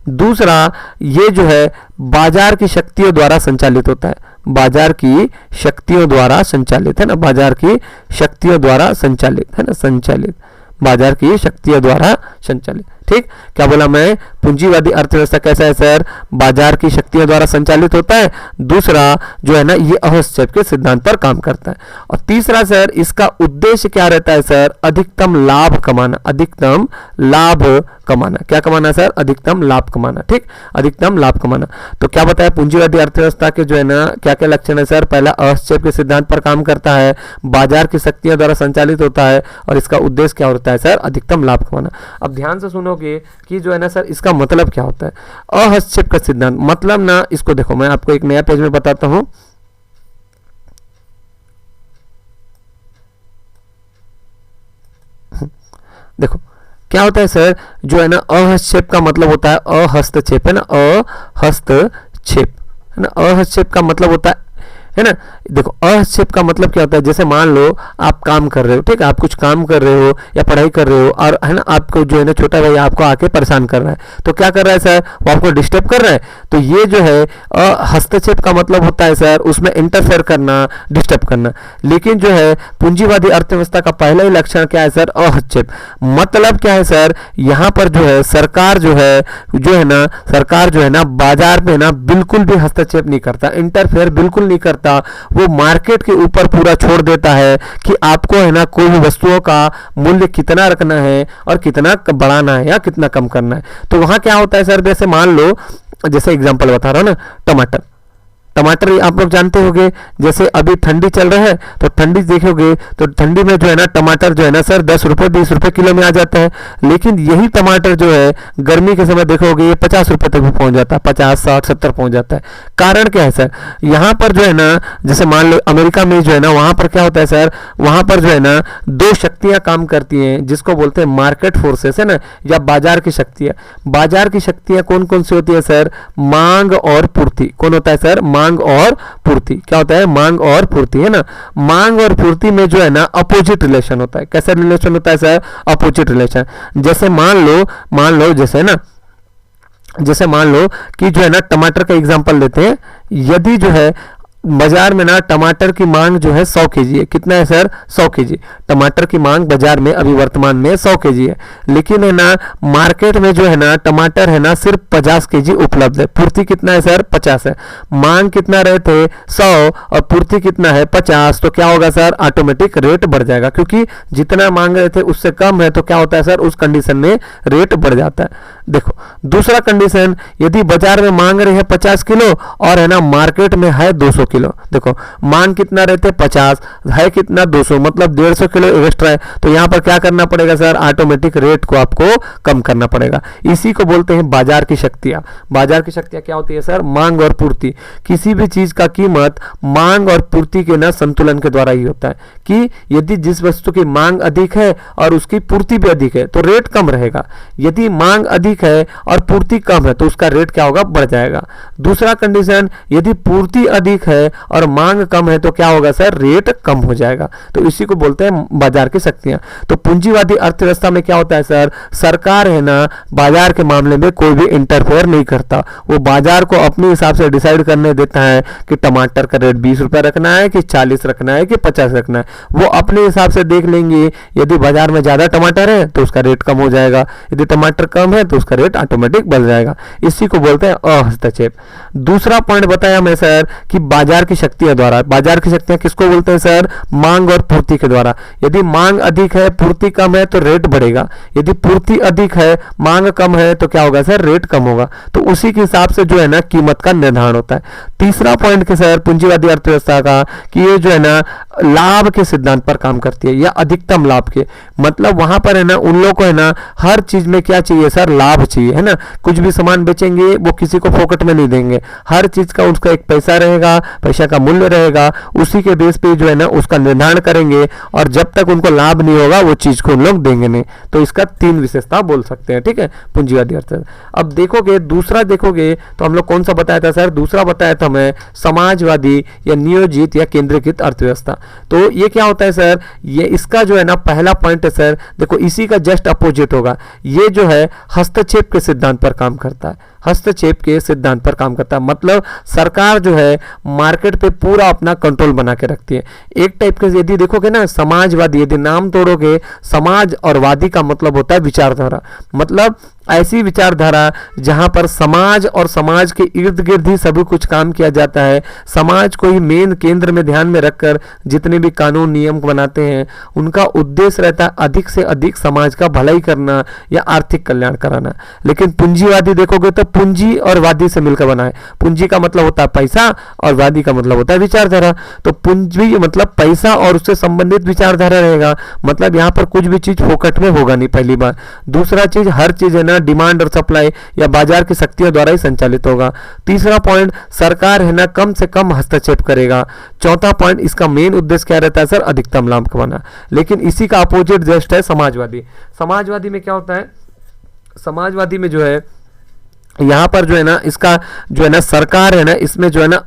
दूसरा, ये जो है बाजार की शक्तियों द्वारा संचालित होता है। बाजार की शक्तियों द्वारा संचालित, है ना। बाजार की शक्तियों द्वारा संचालित, है ना। संचालित, बाजार की शक्तियों द्वारा संचालित, ठीक। क्या बोला मैं? पूंजीवादी अर्थव्यवस्था कैसा है सर? बाजार की शक्तियों द्वारा संचालित होता है। दूसरा जो है ना ये अहस्तक्षेप के सिद्धांत पर काम करता है। और तीसरा सर इसका उद्देश्य क्या रहता है सर? अधिकतम लाभ कमाना। अधिकतम लाभ कमाना। क्या कमाना सर? अधिकतम लाभ कमाना, ठीक। अधिकतम लाभ कमाना। तो क्या बताया? पूंजीवादी अर्थव्यवस्था के जो है ना क्या क्या लक्षण है सर? पहला, अहस्तक्षेप के सिद्धांत पर काम करता है, बाजार की शक्तियों द्वारा संचालित होता है, और इसका उद्देश्य क्या होता है सर? अधिकतम लाभ कमाना। अब ध्यान से सुनोगे कि जो है ना सर इसका मतलब क्या होता है अहस्तक्षेप का सिद्धांत? मतलब ना इसको देखो, मैं आपको एक नया पेज में बताता हूं। देखो क्या होता है सर, जो है ना अहस्तक्षेप का मतलब होता है अहस्तक्षेप, है ना। अहस्तक्षेप, है ना। अहस्तक्षेप का मतलब होता है ना। देखो अहस्तक्षेप का मतलब क्या होता है? जैसे मान लो आप काम कर रहे हो, ठीक है। आप कुछ काम कर रहे हो या पढ़ाई कर रहे हो, और है ना आपको जो है ना छोटा भाई आपको आके परेशान कर रहा है, तो क्या कर रहा है सर? वो आपको डिस्टर्ब कर रहा है। तो ये जो है हस्तक्षेप का मतलब होता है सर उसमें इंटरफेयर करना, डिस्टर्ब करना। लेकिन जो है पूंजीवादी अर्थव्यवस्था का पहला ही लक्षण क्या है सर? अहस्तक्षेप। मतलब क्या है सर? यहाँ पर जो है सरकार जो है ना बाजार में ना बिल्कुल भी हस्तक्षेप नहीं करता, इंटरफेयर बिल्कुल नहीं करता। वो मार्केट के ऊपर पूरा छोड़ देता है कि आपको है ना कोई भी वस्तुओं का मूल्य कितना रखना है और कितना बढ़ाना है या कितना कम करना है। तो वहां क्या होता है सर? जैसे मान लो, जैसे एग्जांपल बता रहा हूं ना, टमाटर आप लोग जानते होंगे, जैसे अभी ठंडी चल रहा है तो ठंडी देखोगे तो ठंडी में जो है ना टमाटर जो है ना सर 10 रुपए 20 रुपए किलो में आ जाता है। लेकिन यही टमाटर जो है गर्मी के समय देखोगे ये 50 रुपए तक भी पहुंच जाता है, 50 60 70 पहुंच जाता है। कारण क्या है सर? यहाँ पर जो है ना जैसे मान लो अमेरिका में जो है ना वहां पर क्या होता है सर? वहां पर जो है ना 2 शक्तियां काम करती हैं जिसको बोलते हैं मार्केट फोर्सेस, है ना, या बाजार की शक्तियां। बाजार की शक्तियां कौन कौन सी होती है सर? मांग और पूर्ति। कौन होता है सर? मांग और पूर्ति। क्या होता है? मांग और पूर्ति, है ना। मांग और पूर्ति में जो है ना अपोजिट रिलेशन होता है। कैसा रिलेशन होता है सर? Opposite relation. जैसे मान लो जैसे मान लो कि जो है ना टमाटर का एग्जांपल लेते हैं। यदि जो है बाजार में ना टमाटर की मांग जो है 100 केजी है। कितना है सर? 100 केजी। टमाटर की मांग बाजार में अभी वर्तमान में 100 केजी है। लेकिन है ना मार्केट में जो है ना टमाटर है ना सिर्फ 50 केजी उपलब्ध है। पूर्ति कितना है सर? 50 है। मांग कितना रहे थे? 100 और पूर्ति कितना है? 50। तो क्या होगा सर? ऑटोमेटिक रेट बढ़ जाएगा, क्योंकि जितना मांग रहे थे उससे कम है तो क्या होता है सर? उस कंडीशन में रेट बढ़ जाता है। देखो दूसरा कंडीशन, यदि बाजार में मांग रहे हैं 50 किलो और है ना मार्केट में है 200 किलो, देखो मांग कितना रहते 50 है कितना 200, मतलब 150 किलो एक्स्ट्रा है, तो यहाँ पर क्या करना पड़ेगा सर, ऑटोमेटिक रेट को आपको कम करना पड़ेगा। इसी को बोलते हैं बाजार की शक्तियां। बाजार की शक्तियां क्या होती है सर, मांग और पूर्ति। किसी भी चीज का कीमत मांग और पूर्ति के ना संतुलन के द्वारा ही होता है, कि यदि जिस वस्तु की मांग अधिक है और उसकी पूर्ति भी अधिक है तो रेट कम रहेगा, यदि मांग अधिक है और पूर्ति कम है तो उसका रेट क्या होगा, बढ़ जाएगा। दूसरा कंडीशन, यदि पूर्ति अधिक है और मांग कम है तो क्या होगा सर, रेट कम हो जाएगा। तो इसी को बोलते हैं बाजार की शक्तियां। तो पूंजीवादी अर्थव्यवस्था में क्या होता है सर, सरकार है ना बाजार के मामले में कोई भी इंटरफेयर नहीं करता, वो बाजार को अपने हिसाब से डिसाइड करने देता है कि टमाटर का रेट 20 रुपए रखना है कि 40 रखना है कि 50 रखना है, वो अपने हिसाब से देख लेंगे। यदि बाजार में ज्यादा टमाटर है तो उसका रेट कम हो जाएगा, यदि टमाटर कम है तो उसका रेट ऑटोमेटिक बढ़ जाएगा। इसी को बोलते हैं अहस्तक्षेप। दूसरा पॉइंट बताया मैं सर कि बाजार की शक्तियों द्वारा, बाजार की शक्तियां किसको बोलते हैं सर, मांग और पूर्ति के द्वारा। यदि मांग अधिक है पूर्ति कम है तो रेट बढ़ेगा, यदि पूर्ति अधिक है मांग कम है तो क्या होगा सर, रेट कम होगा। तो उसी के हिसाब से जो है ना कीमत का निर्धारण होता है। तीसरा पॉइंट के सर पूंजीवादी अर्थव्यवस्था का कि ये जो है ना लाभ के सिद्धांत पर काम करती है या अधिकतम लाभ के, मतलब वहां पर है ना उन लोगों को है ना हर चीज में क्या चाहिए सर, लाभ चाहिए, है ना। कुछ भी सामान बेचेंगे वो किसी को फोकट में नहीं देंगे, हर चीज का उसका एक पैसा रहेगा, पैसा का मूल्य रहेगा, उसी के बेस पे जो है ना उसका निर्धारण करेंगे और जब तक उनको लाभ नहीं होगा वो चीज को उन लोग देंगे नहीं। तो इसका 3 विशेषता बोल सकते हैं, ठीक है, पूंजीवादी अर्थव्यवस्था। अब देखोगे दूसरा देखोगे तो हम लोग कौन सा बताया था सर, दूसरा बताया था मैं समाजवादी या नियोजित या केंद्रीकृत अर्थव्यवस्था। तो ये क्या होता है सर, ये इसका जो है ना पहला पॉइंट है सर, देखो इसी का जस्ट अपोजिट होगा। ये जो है हस्तक्षेप के सिद्धांत पर काम करता है, हस्तक्षेप के सिद्धांत पर काम करता है, मतलब सरकार जो है मार्केट पे पूरा अपना कंट्रोल बना के रखती है। एक टाइप के यदि देखोगे ना समाजवादी, यदि नाम तोड़ोगे, समाज और वादी का मतलब होता है विचारधारा, मतलब ऐसी विचारधारा जहां पर समाज और समाज के इर्द गिर्द ही सभी कुछ काम किया जाता है, समाज को ही मेन केंद्र में ध्यान में रखकर जितने भी कानून नियम बनाते हैं उनका उद्देश्य रहता है अधिक से अधिक समाज का भलाई करना या आर्थिक कल्याण कराना। लेकिन पूंजीवादी देखोगे तो पूंजी और वादी से मिलकर बना है। पूंजी का मतलब होता है पैसा और वादी का मतलब होता है विचारधारा। तो पूंजी मतलब पैसा और उससे संबंधित विचारधारा रहेगा, मतलब यहाँ पर कुछ भी चीज फोकट में होगा नहीं, पहली बार। दूसरा चीज, हर चीज है ना डिमांड और सप्लाई या बाजार की शक्तियों द्वारा ही संचालित होगा। तीसरा पॉइंट, सरकार है ना कम से कम हस्तक्षेप करेगा। चौथा पॉइंट, इसका मेन उद्देश्य क्या रहता है सर, अधिकतम लाभ कमाना। लेकिन इसी का अपोजिट जस्ट है समाजवादी। समाजवादी में क्या होता है, समाजवादी में जो है यहां पर जो है ना इसका जो है ना सरकार है ना इसमें जो है ना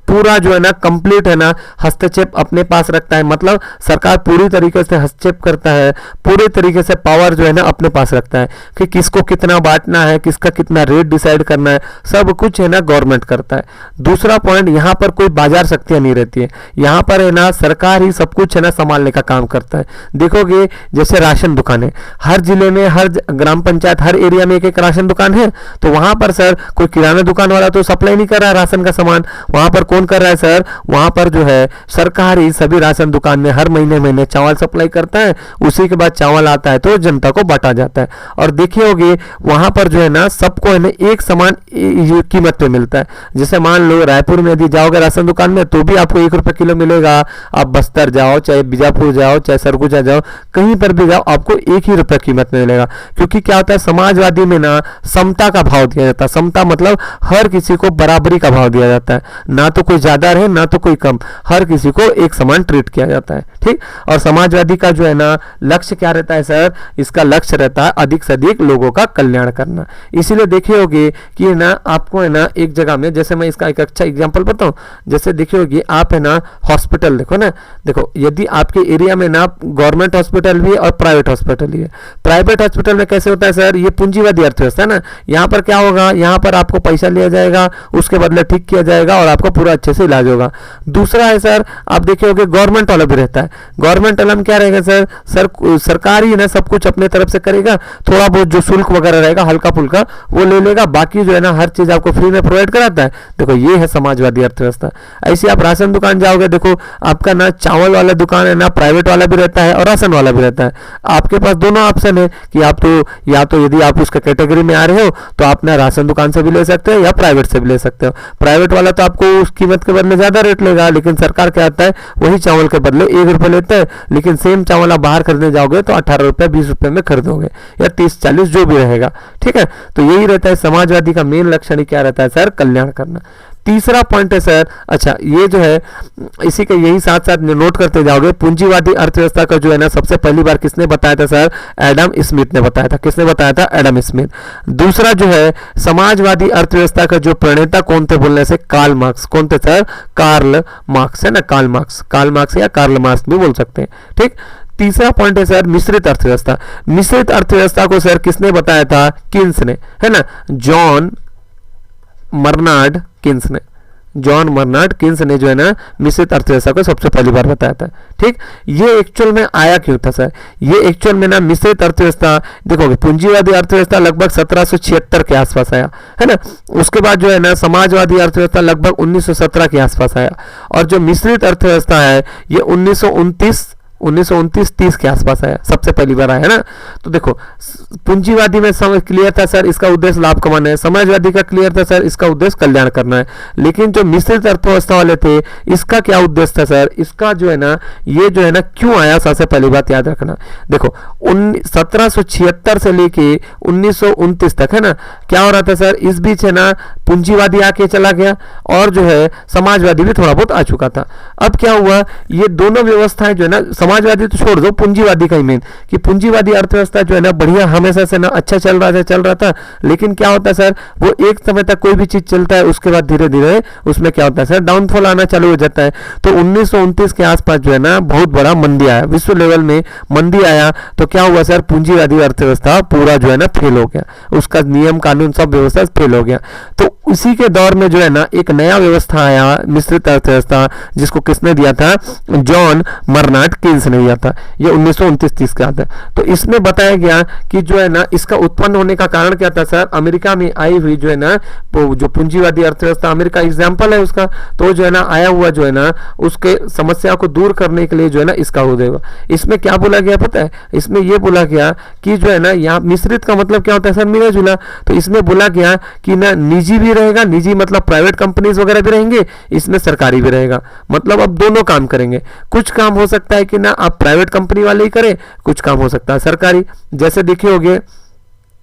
पूरा जो है ना कंप्लीट है ना हस्तक्षेप अपने पास रखता है, मतलब सरकार पूरी तरीके से हस्तक्षेप करता है, पूरे तरीके से पावर जो है ना अपने पास रखता है कि किसको कितना बांटना है, किसका कितना रेट डिसाइड करना है, सब कुछ है ना गवर्नमेंट करता है। दूसरा पॉइंट, यहाँ पर कोई बाजार शक्तियां नहीं रहती है, यहाँ पर है ना सरकार ही सब कुछ है ना संभालने का काम करता है। देखोगे जैसे राशन दुकान है, हर जिले में हर ग्राम पंचायत हर एरिया में एक एक राशन दुकान है, तो वहां पर सर कोई किराना दुकान वाला तो सप्लाई नहीं कर रहा है राशन का सामान, वहां पर कौन कर रहा है सर, वहां पर जो है सरकार ही सभी राशन दुकान में हर महीने महीने चावल सप्लाई करता है, उसी के बाद चावल आता है तो जनता को बांटा जाता है। और देखिए होगे वहां पर जो है ना सबको है ना एक समान कीमत पे मिलता है। जैसे मान लो रायपुर में यदि जाओगे राशन दुकान में तो भी आपको 1 रुपए किलो मिलेगा, आप बस्तर जाओ चाहे बीजापुर जाओ चाहे सरगुजा जाओ कहीं पर भी जाओ आपको 1 ही रुपए कीमत में मिलेगा। क्योंकि क्या होता है समाजवादी में ना समता का भाव दिया जाता है, समता मतलब हर किसी को बराबरी का भाव दिया जाता है, ना तो कोई ज्यादा रहे ना तो कोई कम, हर किसी को एक समान ट्रीट किया जाता है, ठीक। और समाजवादी का जो है ना लक्ष्य क्या रहता है सर, इसका लक्ष्य रहता है अधिक से अधिक लोगों का कल्याण करना। इसीलिए देखे होगे कि ना आपको है ना एक जगह में, जैसे मैं इसका एक अच्छा एग्जांपल बताऊं, जैसे देखिए होगी आप है ना हॉस्पिटल देखो ना, देखो यदि आपके एरिया में ना गवर्नमेंट हॉस्पिटल भी और प्राइवेट हॉस्पिटल भी है, प्राइवेट हॉस्पिटल में कैसे होता है सर, ये पूंजीवादी अर्थव्यवस्था है ना, यहाँ पर क्या होगा, यहाँ पर आपको पैसा लिया जाएगा, उसके बदले ठीक किया जाएगा और आपको पूरा अच्छे से इलाज होगा। दूसरा है सर, आप देखे होंगे गवर्नमेंट वाला भी रहता है। गवर्नमेंट वाला में क्या रहेगा सर, सरकार ही ना सब कुछ अपने तरफ से करेगा, थोड़ा बहुत जो शुल्क वगैरह रहेगा हल्का फुल्का वो ले लेगा, बाकी जो है ना हर चीज आपको फ्री में प्रोवाइड कराता है। देखो ये है समाजवादी अर्थव्यवस्था। ऐसे आप राशन दुकान जाओगे, देखो आपका ना चावल वाला दुकान है ना प्राइवेट वाला भी रहता है और राशन वाला भी रहता है। आपके पास दोनों ऑप्शन है कि आप तो या तो यदि आप उसके कैटेगरी में आ रहे हो तो आप ना राशन दुकान से भी ले सकते हो या प्राइवेट से भी ले सकते हो। प्राइवेट वाला तो आपको उस कीमत के बदले ज्यादा रेट लेगा, लेकिन सरकार क्या आता है वही चावल के बदले 1 रुपये लेता है, लेकिन सेम चावल आप बाहर खरीदने जाओगे तो 18 रुपये 20 रुपये में खरीदोगे या 30-40 जो भी रहेगा। ठीक है, तो यही रहता है समाजवादी का मेन लक्षण ही क्या रहता है सर, कल्याण करना। तीसरा पॉइंट है सर, अच्छा ये जो है इसी के यही साथ साथ नोट करते जाओगे, पूंजीवादी अर्थव्यवस्था का जो है ना सबसे पहली बार किसने बताया था सर, एडम स्मिथ ने बताया था। किसने बताया था, एडम स्मिथ। दूसरा जो है समाजवादी अर्थव्यवस्था का जो प्रणेता कौन थे बोलने से, कार्ल मार्क्स। कौन थे सर, कार्ल मार्क्स है ना, कार्ल मार्क्स या कार्ल मार्क्स भी बोल सकते हैं। ठीक, तीसरा पॉइंट है सर मिश्रित अर्थव्यवस्था। मिश्रित अर्थव्यवस्था को सर किसने बताया था, किन्स ने, है ना, जॉन मर्नार्ड किन्स ने। जॉन मर्नार्ड किन्स ने जो है ना मिश्रित अर्थव्यवस्था को सबसे पहली बार बताया था। ठीक, ये एक्चुअल में आया क्यों था सर, ये एक्चुअल में ना मिश्रित अर्थव्यवस्था देखोगे पूंजीवादी अर्थव्यवस्था लगभग 1776 के आसपास आया, है ना। उसके बाद जो है ना समाजवादी अर्थव्यवस्था लगभग 1917 के आसपास आया, और जो मिश्रित अर्थव्यवस्था है ये 1929-30 के आसपास आया, सबसे पहली बार आया, है ना। तो देखो पूंजीवादी में समझ क्लियर था सर, इसका उद्देश्य लाभ कमाना है। समाजवादी का क्लियर था सर, इसका उद्देश्य कल्याण करना है। लेकिन जो मिश्रित अर्थव्यवस्था वाले थे इसका क्या उद्देश्य था सर, इसका जो है ना ये जो है ना क्यों आया, सबसे पहली बात याद रखना। देखो 1776 से लेके 1929 तक, है ना, क्या हो रहा था सर, इस बीच है ना पूंजीवादी आके चला गया और जो है समाजवादी भी थोड़ा बहुत आ चुका था। अब क्या हुआ, ये दोनों व्यवस्थाएं जो है ना, समाजवादी तो छोड़ दो, पूंजीवादी का ही मेन, कि पूंजीवादी अर्थव्यवस्था जो है ना बढ़िया हमेशा से ना अच्छा चल रहा था। लेकिन क्या होता है सर, वो एक समय तक कोई भी चीज चलता है, उसके बाद धीरे धीरे उसमें क्या होता है सर, डाउनफॉल आना चालू हो जाता है। तो 1929 के आसपास जो है ना बहुत बड़ा मंदी आया, विश्व लेवल में मंदी आया। तो क्या हुआ सर, पूंजीवादी अर्थव्यवस्था पूरा जो है ना फेल हो गया, उसका नियम कानून सब व्यवस्था फेल हो गया। तो इसी के दौर में जो है ना एक नया व्यवस्था आया, मिश्रित अर्थव्यवस्था, जिसको किसने दिया था, जॉन मर्नार्ड किन्स ने दिया था। ये 1929-30 का आता है। तो इसमें बताया गया कि जो है ना इसका उत्पन्न होने का कारण क्या था सर, अमेरिका में आई हुई जो है ना जो पूंजीवादी अर्थव्यवस्था, अमेरिका एग्जाम्पल है उसका, तो जो है ना आया हुआ जो है ना उसके समस्या को दूर करने के लिए जो है ना इसका उदय हुआ। इसमें क्या बोला गया पता है, इसमें यह बोला गया कि जो है ना यहाँ मिश्रित का मतलब क्या होता है सर, मिला जुला। तो इसमें बोला गया कि ना निजी भी रहेगा, निजी मतलब प्राइवेट कंपनीज वगैरह भी रहेंगे, इसमें सरकारी भी रहेगा, मतलब अब दोनों काम करेंगे। कुछ काम हो सकता है कि ना आप प्राइवेट कंपनी वाले ही करें, कुछ काम हो सकता है सरकारी। जैसे देखे होंगे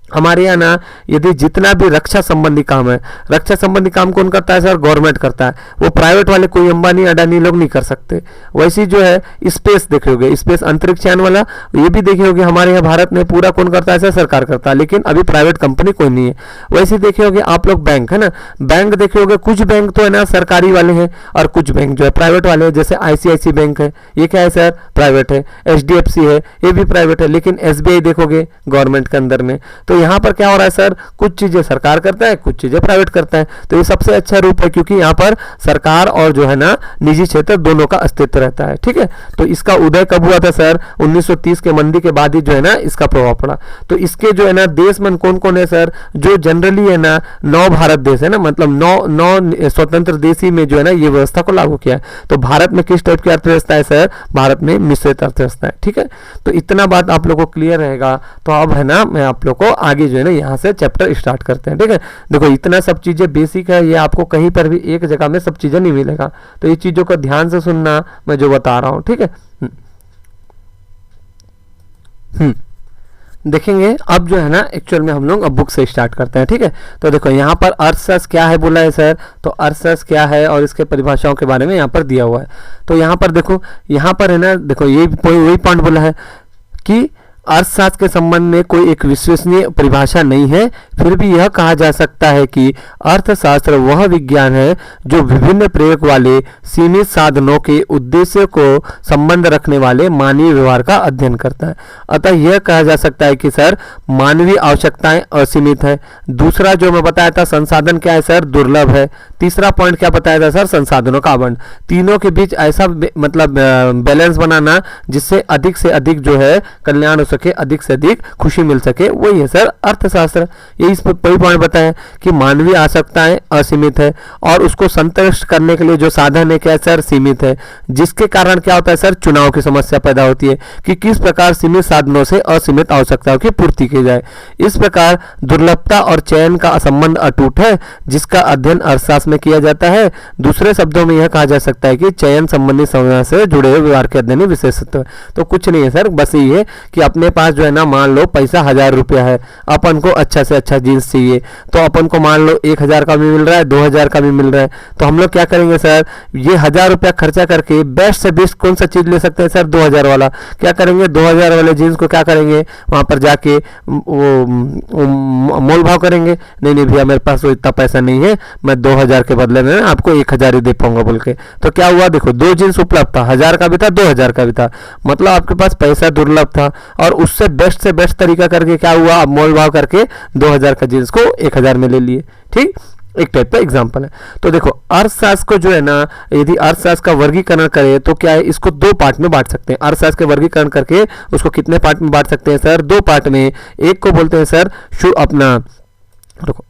हमारे यहाँ ना यदि जितना भी रक्षा संबंधी काम है, रक्षा संबंधी काम कौन करता है सर, गवर्नमेंट करता है, वो प्राइवेट वाले कोई अंबानी अडानी लोग नहीं कर सकते। वैसे जो है स्पेस देखे होगे, स्पेस अंतरिक्ष यान वाला, ये भी देखे होगे हमारे यहाँ भारत में पूरा कौन करता है सर, सरकार करता है, लेकिन अभी प्राइवेट कंपनी कोई नहीं है। वैसे देखे होगे आप लोग बैंक, है ना, बैंक देखे होगे कुछ बैंक तो है ना सरकारी वाले हैं और कुछ बैंक जो है प्राइवेट वाले हैं। जैसे ICICI बैंक है, ये क्या है सर, प्राइवेट है। HDFC है, ये भी प्राइवेट है। लेकिन SBI देखोगे गवर्नमेंट के अंदर में। तो यहाँ पर क्या हो रहा है सर, कुछ चीजें सरकार करता है, कुछ चीजें प्राइवेट करता है। तो ये सबसे अच्छा रूप है, क्योंकि यहाँ पर सरकार और जो है ना निजी क्षेत्र दोनों का अस्तित्व रहता है। ठीक है, तो इसका उदय कब हुआ था सर, 1930 के मंदी के बाद ही जो है ना इसका प्रभाव पड़ा। तो इसके जो है ना देश में कौन कौन है सर, जो जनरली है ना 9 भारत देश है ना, मतलब 9 स्वतंत्र देशी में जो है ना ये व्यवस्था को लागू किया है। तो भारत में किस टाइप की अर्थव्यवस्था है सर, भारत में मिश्रित अर्थव्यवस्था है। ठीक है, तो इतना बात आप लोगों को क्लियर रहेगा। तो अब है ना मैं आप लोग को आगे जो है ना यहाँ से चैप्टर स्टार्ट करते हैं। ठीक है, देखो इतना सब चीजें बेसिक है, ये आपको कहीं पर भी एक जगह में सब चीजें नहीं मिलेगा। तो ये चीजों को ध्यान से सुनना, मैं जो बता रहा हूँ। ठीक है, देखेंगे अब जो है ना एक्चुअल में हम लोग अब बुक से स्टार्ट करते हैं। ठीक है, तो देखो यहाँ पर अर्थशास्त्र क्या है बोला है सर, तो अर्थशास्त्र क्या है और इसके परिभाषाओं के बारे में यहाँ पर दिया हुआ है। तो यहाँ पर देखो, यहाँ पर है ना, देखो ये वही पॉइंट बोला है कि अर्थशास्त्र के संबंध में कोई एक विश्वसनीय परिभाषा नहीं है, फिर भी यह कहा जा सकता है कि अर्थशास्त्र वह विज्ञान है जो विभिन्न प्रयोग वाले सीमित साधनों के उद्देश्य को संबंध रखने वाले मानवीय व्यवहार का अध्ययन करता है। अतः यह कहा जा सकता है कि सर मानवीय आवश्यकताएं असीमित है। दूसरा जो मैं बताया था, संसाधन क्या है सर, दुर्लभ है। तीसरा पॉइंट क्या बताया था सर, संसाधनों का आवंटन, तीनों के बीच ऐसा मतलब बैलेंस बनाना जिससे अधिक से अधिक जो है कल्याण हो सके, अधिक से अधिक खुशी मिल सके, वही है सर अर्थशास्त्र। ये इस वही पॉइंट बताया कि मानवीय आवश्यकताएं असीमित है और उसको संतुष्ट करने के लिए जो साधन है क्या सर, सीमित है, जिसके कारण क्या होता है सर, चुनाव की समस्या पैदा होती है कि किस प्रकार सीमित साधनों से असीमित आवश्यकताओं की पूर्ति की जाए। इस प्रकार दुर्लभता और चयन का संबंध अटूट है जिसका अध्ययन अर्थशास्त्र में किया जाता है। दूसरे शब्दों में यह कहा जा सकता है कि चयन संबंधी समस्या से जुड़े हुए व्यवहार के अध्ययन विशेषत्व है। तो कुछ नहीं है सर, बस ये है कि अपने पास जो है ना, मान लो पैसा 1000 रुपया है, अपन को अच्छा से अच्छा जीन्स चाहिए, तो अपन को मान लो 1000 का भी मिल रहा है, 2000 का भी मिल रहा है, तो हम लोग क्या करेंगे सर, ये 1000 रुपया खर्चा करके बेस्ट से बेस्ट कौन सा चीज ले सकते हैं सर, 2000 वाला। क्या करेंगे, 2000 वाले जीन्स को क्या करेंगे, वहां पर जाके वो मोल भाव करेंगे, नहीं नहीं भैया मेरे पास तो इतना पैसा नहीं है, मैं 2000 के बदले में आपको 1000 ही दे पाऊंगा बोल के। तो क्या हुआ, देखो दो जीन्स उपलब्ध था, 1000 का भी था, 2000 का भी था, मतलब आपके पास पैसा दुर्लभ था और उससे बेस्ट तरीका करके क्या हुआ, आप मोल भाव करके 2000 का जीन्स को 1000 में ले लिए। ठीक, एक टाइप का एग्जाम्पल है। तो देखो अर्थशास्त्र को जो है ना, यदि अर्थशास्त्र का वर्गीकरण करें तो क्या है, इसको दो पार्ट में बांट सकते हैं। अर्थशास्त्र के वर्गीकरण करके उसको कितने पार्ट में बांट सकते हैं सर, दो पार्ट में। एक को बोलते हैं सर अपना, देखो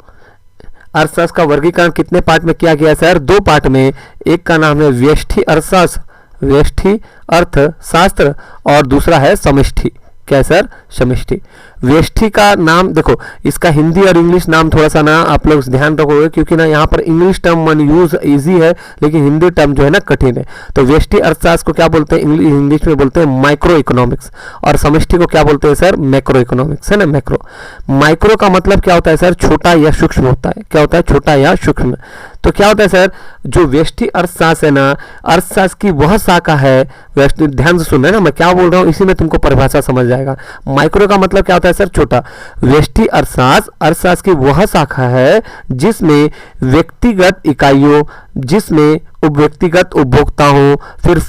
अर्थशास्त्र का वर्गीकरण कितने पार्ट में किया गया सर, दो पार्ट में। एक का नाम है व्यष्टि अर्थशास्त्र, व्यष्टि अर्थशास्त्र, और दूसरा है समष्टि, क्या है सर, समष्टि। व्यष्टि का नाम देखो, इसका हिंदी और इंग्लिश नाम थोड़ा सा ना आप लोग ध्यान रखोगे, क्योंकि ना यहाँ पर इंग्लिश टर्म मन यूज इजी है लेकिन हिंदी टर्म जो है ना कठिन है। तो व्यष्टि अर्थशास्त्र को क्या बोलते हैं, इंग्लिश में बोलते हैं माइक्रो इकोनॉमिक्स, और समष्टि को क्या बोलते हैं सर, मैक्रो इकोनॉमिक्स, है ना। मैक्रो, माइक्रो का मतलब क्या होता है सर, छोटा या सूक्ष्म होता है। क्या होता है, छोटा या सूक्ष्म। तो क्या होता है सर, जो व्यष्टि अर्थशास्त्र है ना, अर्थशास्त्र की वह शाखा है, ध्यान से सुनना है ना मैं क्या बोल रहा हूँ, इसी में तुमको परिभाषा समझ जाएगा। माइक्रो का मतलब क्या होता है सर, छोटा। व्यष्टि अर्थशास्त्र की वह शाखा है जिसमें व्यक्तिगत इकाइयों, जिसमें व्यक्तिगत उपभोक्ताओं, फिर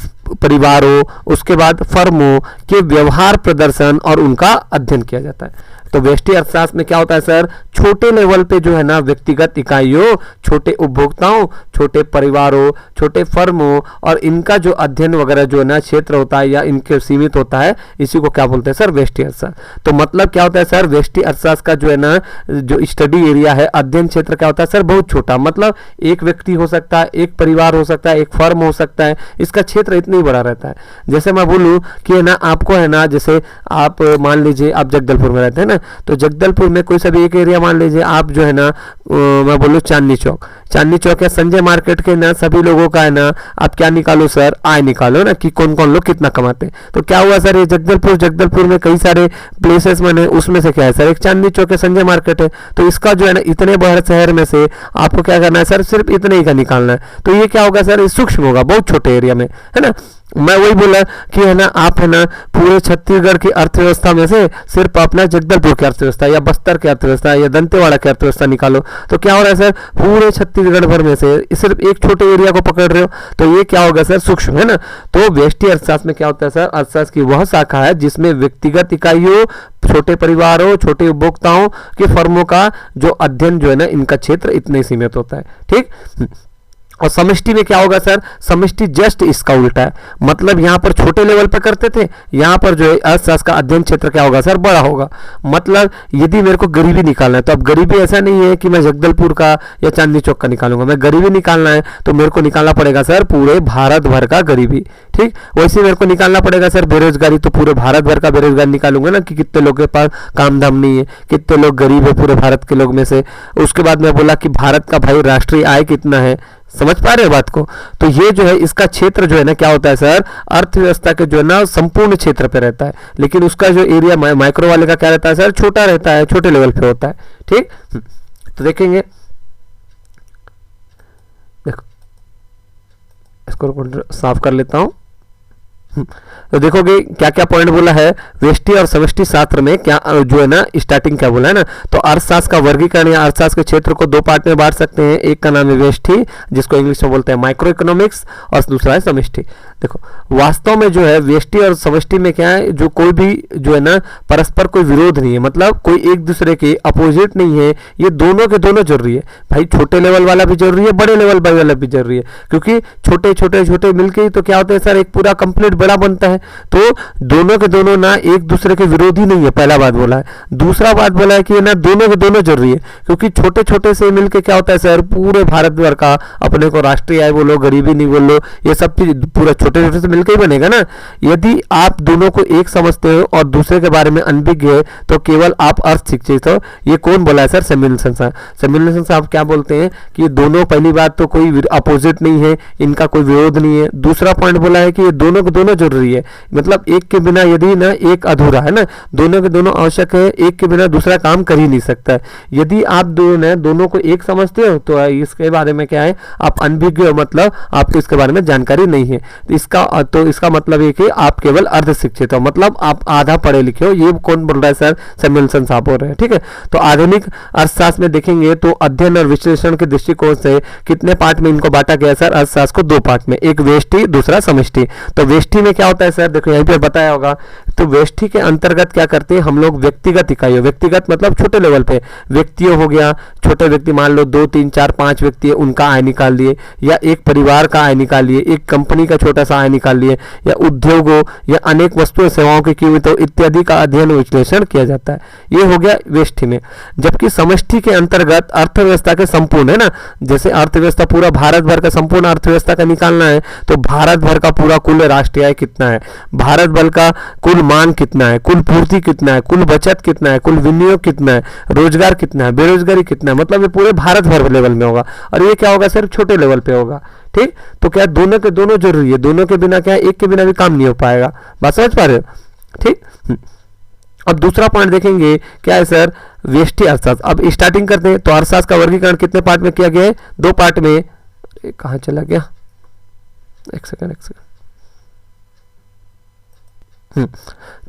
परिवारों, उसके बाद फर्मों के व्यवहार प्रदर्शन और उनका अध्ययन किया जाता है। तो व्यष्टि अर्थशास्त्र में क्या होता है सर, छोटे लेवल पे जो है ना व्यक्तिगत इकाइयों, छोटे उपभोक्ताओं, छोटे परिवारों, छोटे फर्मों और इनका जो अध्ययन वगैरह जो है ना क्षेत्र होता है या इनके सीमित होता है, इसी को क्या बोलते हैं सर, व्यष्टि अर्थशास्त्र। तो मतलब क्या होता है सर, व्यष्टि अर्थशास्त्र का जो है ना जो स्टडी एरिया है, अध्ययन क्षेत्र क्या होता है सर, बहुत छोटा। मतलब एक व्यक्ति हो सकता है, एक परिवार हो सकता है, एक फर्म हो सकता है, इसका क्षेत्र इतना ही बड़ा रहता है। जैसे मैं बोलूँ कि है ना, आपको है ना, जैसे आप मान लीजिए आप जगदलपुर में रहते हैं ना, तो जगदलपुर में कोई सा भी एक एरिया मान लीजिए आप जो है ना, मैं बोलूँ चांदनी चौक या संजय मार्केट के ना सभी लोगों का है ना, आप क्या निकालो सर, आय निकालो ना कि कौन कौन लोग कितना कमाते हैं। तो क्या हुआ सर, ये जगदलपुर में कई सारे प्लेसेस बने, उसमें से क्या है सर, एक चांदनी चौक है, संजय मार्केट है। तो इसका जो है ना इतने बड़े शहर में से आपको क्या करना है सर, सिर्फ इतने ही का निकालना है। तो ये क्या होगा सर, सूक्ष्म होगा, बहुत छोटे एरिया में, है ना। मैं वही बोला कि है ना, आप है ना पूरे छत्तीसगढ़ की अर्थव्यवस्था में से सिर्फ अपना जगदलपुर की अर्थव्यवस्था या बस्तर की अर्थव्यवस्था या दंतेवाड़ा की अर्थव्यवस्था निकालो, तो क्या हो रहा है सर, पूरे छत्तीसगढ़ भर में से सिर्फ एक छोटे एरिया को पकड़ रहे हो, तो ये क्या होगा सर, सूक्ष्म, है ना। तो व्यष्टि अर्थशास्त्र में क्या होता है सर, अर्थशास्त्र की वह शाखा है जिसमें व्यक्तिगत इकाइयों, छोटे परिवारों, छोटे उपभोक्ताओं के फर्मों का जो अध्ययन जो है ना, इनका क्षेत्र इतने सीमित होता है। ठीक। और समष्टि में क्या होगा सर, समष्टि जस्ट इसका उल्टा है। मतलब यहाँ पर छोटे लेवल पर करते थे, यहाँ पर जो है अर्थशास्त्र का अध्ययन क्षेत्र क्या होगा सर, बड़ा होगा। मतलब यदि मेरे को गरीबी निकालना है, तो अब गरीबी ऐसा नहीं है कि मैं जगदलपुर का या चांदनी चौक का निकालूंगा, मैं गरीबी निकालना है तो मेरे को निकालना पड़ेगा सर पूरे भारत भर का गरीबी। ठीक, वैसे मेरे को निकालना पड़ेगा सर बेरोजगारी, तो पूरे भारत भर का बेरोजगारी निकालूंगा ना कि कितने लोगों के पास काम धाम नहीं है, कितने लोग गरीब है पूरे भारत के लोग में से। उसके बाद मैं बोला कि भारत का भाई राष्ट्रीय आय कितना है, समझ पा रहे हो बात को। तो ये जो है इसका क्षेत्र जो है ना क्या होता है सर, अर्थव्यवस्था के जो है ना संपूर्ण क्षेत्र पे रहता है, लेकिन उसका जो एरिया माइक्रो वाले का क्या रहता है सर, छोटा रहता है, छोटे लेवल पे होता है। ठीक, तो देखेंगे, देखो इसको साफ कर लेता हूं। तो देखोगे क्या क्या पॉइंट बोला है, व्यष्टि और समष्टि शास्त्र में क्या जो है ना स्टार्टिंग क्या बोला है ना, तो अर्थशास्त्र का वर्गीकरण या अर्थशास्त्र के क्षेत्र को दो पार्ट में बांट सकते हैं। एक का नाम है व्यष्टि जिसको इंग्लिश में बोलते हैं माइक्रो इकोनॉमिक्स, और दूसरा है समष्टि। देखो वास्तव में जो है व्यष्टि और समष्टि में क्या है, जो कोई भी जो है ना परस्पर कोई विरोध नहीं है, मतलब कोई एक दूसरे के अपोजिट नहीं है, ये दोनों के दोनों जरूरी है भाई। छोटे लेवल वाला भी जरूरी है, बड़े लेवल वाला भी जरूरी है, क्योंकि छोटे छोटे छोटे मिलके तो क्या होता है सर, एक पूरा कंप्लीट बड़ा बनता है। तो दोनों के दोनों ना एक दूसरे के विरोधी नहीं है, पहला बात बोला है। दूसरा बात बोला है कि ना दोनों के दोनों जरूरी है, क्योंकि छोटे छोटे से मिलके क्या होता है सर, पूरे भारत भर का अपने को राष्ट्रीय आय बोलो, गरीबी नहीं बोलो, ये सब चीज पूरा छोटे छोटे से मिलकर ही बनेगा ना। यदि आप दोनों को एक समझते हो और दूसरे के बारे में अनभिज्ञ है तो केवल आप अर्थ शिक्षित हो। ये कौन बोला है सर, सैमुअलसन साहब। सैमुअलसन साहब क्या बोलते हैं कि दोनों, पहली बात तो कोई अपोजिट नहीं है, इनका कोई विरोध नहीं है। दूसरा पॉइंट बोला है कि ये दोनों के दोनों जरूरी है, मतलब एक के बिना यदि ना एक अधूरा है ना, दोनों के दोनों आवश्यक है, एक के बिना दूसरा काम कर ही नहीं सकता है। यदि आप दोनों को एक समझते हो तो इसके बारे में क्या है, आप अनभिज्ञ हो, मतलब आपको इसके बारे में जानकारी नहीं है। तो इसका मतलब है कि आप केवल अर्ध शिक्षित हो, मतलब आप आधा पढ़े लिखे हो। ये कौन बोल रहा है सर, सैमुअलसन साहब बोल रहे हैं। ठीक है, तो आधुनिक अर्थशास्त्र में देखेंगे तो अध्ययन और विश्लेषण के दृष्टिकोण से कितने पार्ट में इनको बांटा गया सर, अर्थशास्त्र को दो पार्ट में, एक व्यष्टि दूसरा समष्टि। तो व्यष्टि में क्या होता है सर, देखो यहीं पे बताया होगा। तो व्यष्टि के अंतर्गत क्या करते हैं हम लोग, व्यक्तिगत इकाइयों, व्यक्तिगत मतलब छोटे लेवल पे व्यक्तियों हो गया, छोटे व्यक्ति मान लो 2 3 4 5 व्यक्ति है, उनका आय निकाल लिए, या एक परिवार का आय निकाल लिए, एक कंपनी का छोटा सा आय निकाल लिए, या उद्योगों या अनेक वस्तुओं सेवाओं की कीमतों इत्यादि का अध्ययन विश्लेषण किया जाता है। ये हो गया व्यष्टि में। जबकि समष्टि के अंतर्गत अर्थव्यवस्था के संपूर्ण, है ना, जैसे अर्थव्यवस्था पूरा भारत भर का संपूर्ण अर्थव्यवस्था का निकालना है, तो भारत भर का पूरा कुल राष्ट्रीय आय कितना है, भारत भर का कुल मांग कितना है, कुल पूर्ति कितना है, कुल बचत कितना है, कुल विनियोग कितना है, रोजगार कितना है, बेरोजगारी कितना है, मतलब ये पूरे भारत भर लेवल में होगा। और ये क्या होगा सिर्फ छोटे लेवल पे होगा। ठीक, तो क्या दोनों के दोनों जरूरी है, दोनों के बिना क्या है, एक के बिना भी काम नहीं हो पाएगा। बात समझ पा रहे हो? ठीक। अब दूसरा पॉइंट देखेंगे क्या है सर, व्यष्टि अर्थशास्त्र। अब स्टार्टिंग करते हैं। तो अर्थशास्त्र का वर्गीकरण कितने पार्ट में किया गया है, दो पार्ट में। कहाँ चला गया, एक सेकंड।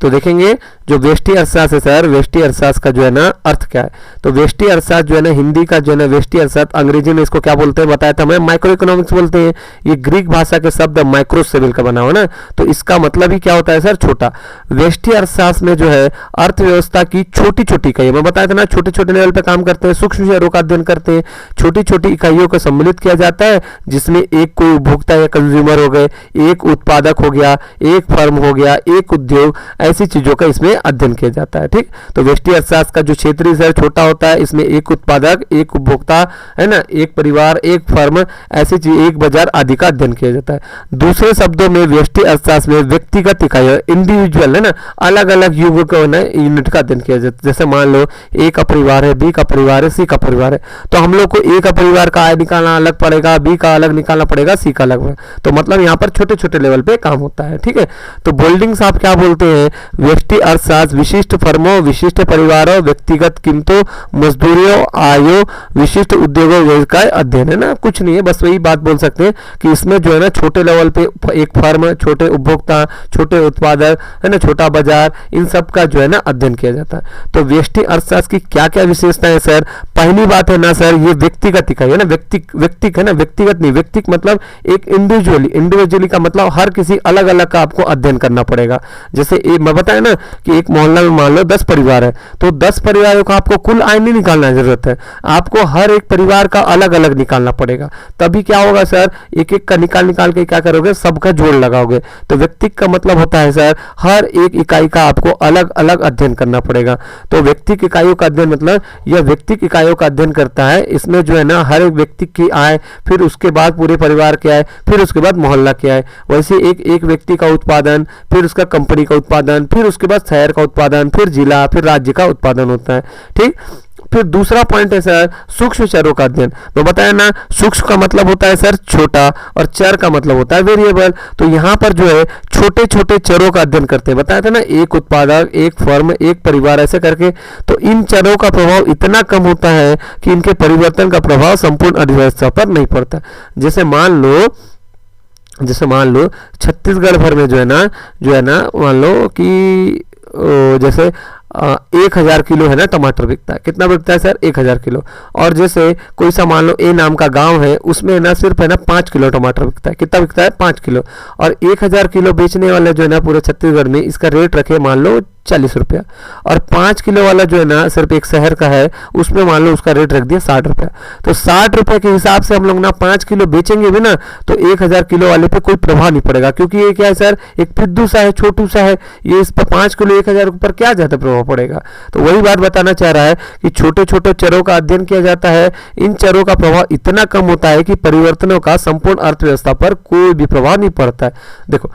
तो देखेंगे जो व्यष्टि अर्थशास्त्र है सर, व्यष्टि अर्थशास्त्र का जो है ना अर्थ क्या है। तो व्यष्टि अर्थशास्त्र जो है ना, हिंदी का जो है ना व्यष्टि अर्थशास्त्र, अंग्रेजी में इसको क्या बोलते हैं बताया था मैं, माइक्रो इकोनॉमिक्स बोलते हैं। ये ग्रीक भाषा के शब्द माइक्रो से मिलकर बना हुआ ना, तो इसका मतलब ही क्या होता है सर, छोटा। व्यष्टि अर्थशास्त्र में जो है अर्थव्यवस्था की छोटी छोटी इकाइयां, मैं बताया था ना, छोटे छोटे लेवल पे काम करते हैं, सूक्ष्म शहरों का अध्ययन करते हैं, छोटी छोटी इकाइयों को सम्मिलित किया जाता है, जिसमें एक कोई उपभोक्ता या कंज्यूमर हो गए, एक उत्पादक हो गया, एक फर्म हो गया, एक उद्योग, ऐसी चीजों का इसमें अध्ययन किया जाता है। ठीक, तो व्यष्टि अर्थशास्त्र का जो क्षेत्रीय शहर छोटा होता है, इसमें एक उत्पादक, एक उपभोक्ता, है ना, एक परिवार, एक फर्म, ऐसी चीज, एक बाजार आदि का अध्ययन किया जाता है। दूसरे शब्दों में व्यष्टि अर्थशास्त्र में व्यक्तिगत इकाइयां, इंडिविजुअल, है ना, अलग अलग युगों का यूनिट का अध्ययन किया जाता है। जैसे मान लो ए का परिवार है, बी का परिवार है, सी का परिवार है, तो हम लोग को ए का परिवार का आय निकालना अलग पड़ेगा, बी का अलग निकालना पड़ेगा, सी का अलग। तो मतलब यहाँ पर छोटे छोटे लेवल पे काम होता है। ठीक है, तो बोल्डिंग साहब क्या बोलते हैं, व्यष्टि अर्थशास्त्र विशिष्ट फर्मों, विशिष्ट परिवारों, व्यक्तिगत कीमतों, मजदूरियों, आयों, विशिष्ट उद्योगों का अध्ययन, है ना, कुछ नहीं है, बस वही बात बोल सकते हैं कि इसमें जो है ना छोटे लेवल पे एक फर्म, छोटे उपभोक्ता, छोटे उत्पादक, है ना, छोटा बाजार, इन सब का जो है ना अध्ययन किया जाता है। तो व्यष्टि अर्थशास्त्र की क्या क्या विशेषता है सर, पहली बात है ना सर, ये व्यक्तिगत इकाई है ना, व्यक्तिक है ना, व्यक्तिगत नहीं, व्यक्तिक मतलब एक इंडिविजुअली का मतलब हर किसी अलग अलग का आपको अध्ययन करना पड़ेगा। जैसे मैं बताया ना कि एक मोहल्ला में मान लो 10 परिवार है, तो 10 परिवारों का आपको कुल आय नहीं निकालना जरूरत है, आपको हर एक परिवार का अलग अलग निकालना पड़ेगा। तभी क्या होगा सर, एक एक का निकाल के क्या करोगे, सबका जोड़ लगाओगे। तो व्यक्तिक का मतलब होता है सर, हर एक इकाई का आपको अलग अलग अध्ययन करना पड़ेगा। तो व्यक्तिक इकाइयों का अध्ययन मतलब यह व्यक्तिक इकाइयों का अध्ययन करता है, इसमें जो है ना हर एक व्यक्ति की आय, फिर उसके बाद पूरे परिवार की आय, फिर उसके बाद मोहल्ला की आय, वैसे एक व्यक्ति का उत्पादन, फिर उसका कंपनी का उत्पादन, फिर उसके बाद शहर का उत्पादन, फिर जिला, फिर राज्य का उत्पादन होता है। ठीक, फिर दूसरा पॉइंट है सर सूक्ष्म चरों का अध्ययन। तो बताया ना, सूक्ष्म का मतलब होता है सर छोटा, और चर का मतलब होता है वेरिएबल। तो यहाँ पर जो है छोटे छोटे चरों का अध्ययन करते हैं, बताया था ना, एक उत्पादक, एक फर्म, एक परिवार, ऐसे करके। तो इन चरों का प्रभाव इतना कम होता है कि इनके परिवर्तन का प्रभाव संपूर्ण अर्थव्यवस्था पर नहीं पड़ता। जैसे मान लो जैसे मान लो छत्तीसगढ़ भर में जो है ना मान लो कि जैसे 1000 किलो है ना टमाटर बिकता है। कितना बिकता है सर? 1000 किलो। और जैसे कोई सा मान लो ए नाम का गांव है, उसमें ना सिर्फ है ना 5 किलो टमाटर बिकता है। कितना बिकता है? 5 किलो। और 1000 किलो बेचने वाले जो है ना पूरे छत्तीसगढ़ में, इसका रेट रखे मान लो 40 रुपया। और 5 किलो वाला जो है ना सिर्फ एक शहर का है, उसमें मान लो उसका रेट रख दिया 60 रुपया। तो 60 रुपये के हिसाब से हम लोग ना 5 किलो बेचेंगे भी ना, तो 1000 किलो वाले पे कोई प्रभाव नहीं पड़ेगा, क्योंकि ये क्या है सर, एक पिद्दू सा है, छोटू सा है, ये इस पर 5 किलो 1000 पर क्या ज़्यादा प्रभाव पड़ेगा। तो वही बात बताना चाह रहा है कि छोटे छोटे चरों का अध्ययन किया जाता है, इन चरों का प्रभाव इतना कम होता है कि परिवर्तनों का संपूर्ण अर्थव्यवस्था पर कोई भी प्रभाव नहीं पड़ता है। देखो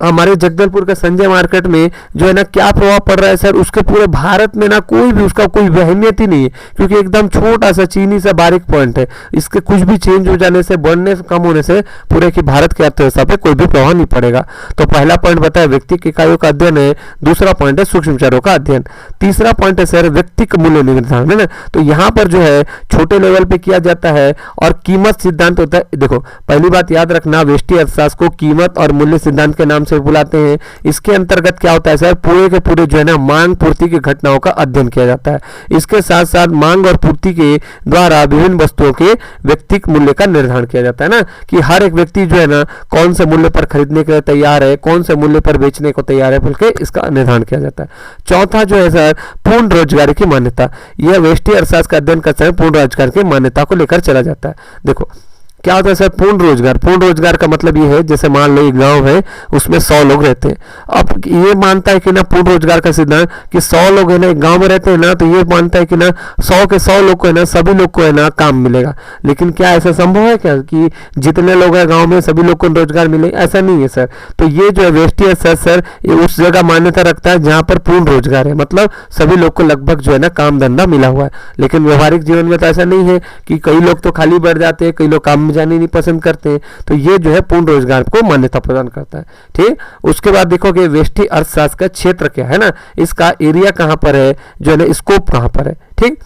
हमारे जगदलपुर का संजय मार्केट में जो है ना क्या प्रभाव पड़ रहा है सर, उसके पूरे भारत में ना कोई भी उसका कोई अहमियत ही नहीं है, क्योंकि एकदम छोटा सा चीनी सा बारीक पॉइंट है। इसके कुछ भी चेंज हो जाने से, बढ़ने से, कम होने से पूरे की भारत की अर्थव्यवस्था पे कोई भी प्रभाव नहीं पड़ेगा। तो पहला पॉइंट बताया व्यक्ति की इकाइयों का अध्ययन है, दूसरा पॉइंट है सूक्ष्म चरों का अध्ययन, तीसरा पॉइंट है सर व्यक्तिक मूल्य निर्धारण, है ना। तो यहाँ पर जो है छोटे लेवल पे किया जाता है और कीमत सिद्धांत होता है। देखो पहली बात याद रखना, व्यष्टि अर्थशास्त्र को कीमत और मूल्य सिद्धांत के नाम से बुलाते हैं। इसके अंतर्गत क्या होता है सर, पूरे के पूरे जो है ना मांग पूर्ति की घटनाओं का अध्ययन किया जाता है। इसके साथ साथ मांग और पूर्ति के द्वारा विभिन्न वस्तुओं के व्यक्तिक मूल्य का निर्धारण किया जाता है ना, कि हर एक व्यक्ति जो है ना कौन से मूल्य पर खरीदने के लिए तैयार है, कौन से मूल्य पर बेचने को तैयार है, बल्कि इसका निर्धारण किया जाता है। चौथा जो है सर पूर्ण रोजगार की मान्यता, यह व्यष्टि अर्थशास्त्र का अध्ययन करते हैं, पूर्ण रोजगार की मान्यता को लेकर चला जाता है। देखो क्या होता है सर पूर्ण रोजगार। पूर्ण रोजगार का मतलब ये है, जैसे मान लो एक गांव है, उसमें 100 लोग रहते हैं। अब ये मानता है कि ना पूर्ण रोजगार का सिद्धांत कि 100 लोग है ना एक गांव में रहते हैं ना, तो ये मानता है कि ना 100 के 100 लोग को है ना, सभी लोग को है ना काम मिलेगा। लेकिन क्या ऐसा संभव है क्या कि जितने लोग हैं गाँव में सभी लोग को रोजगार मिले? ऐसा नहीं है सर। तो ये जो है व्यष्टि अर्थशास्त्र सर ये उस जगह मान्यता रखता है जहाँ पर पूर्ण रोजगार है, मतलब सभी लोग को लगभग जो है ना काम धंधा मिला हुआ है। लेकिन व्यवहारिक जीवन में तो ऐसा नहीं है, कि कई लोग तो खाली बैठ जाते हैं, कई लोग काम जाने नहीं पसंद करते हैं। तो ये जो है पूर्ण रोजगार को मान्यता प्रदान करता है। ठीक, उसके बाद देखोगे व्यष्टि अर्थशास्त्र का क्षेत्र क्या है ना, इसका एरिया कहां पर है, जो है ना स्कोप कहां पर है। ठीक,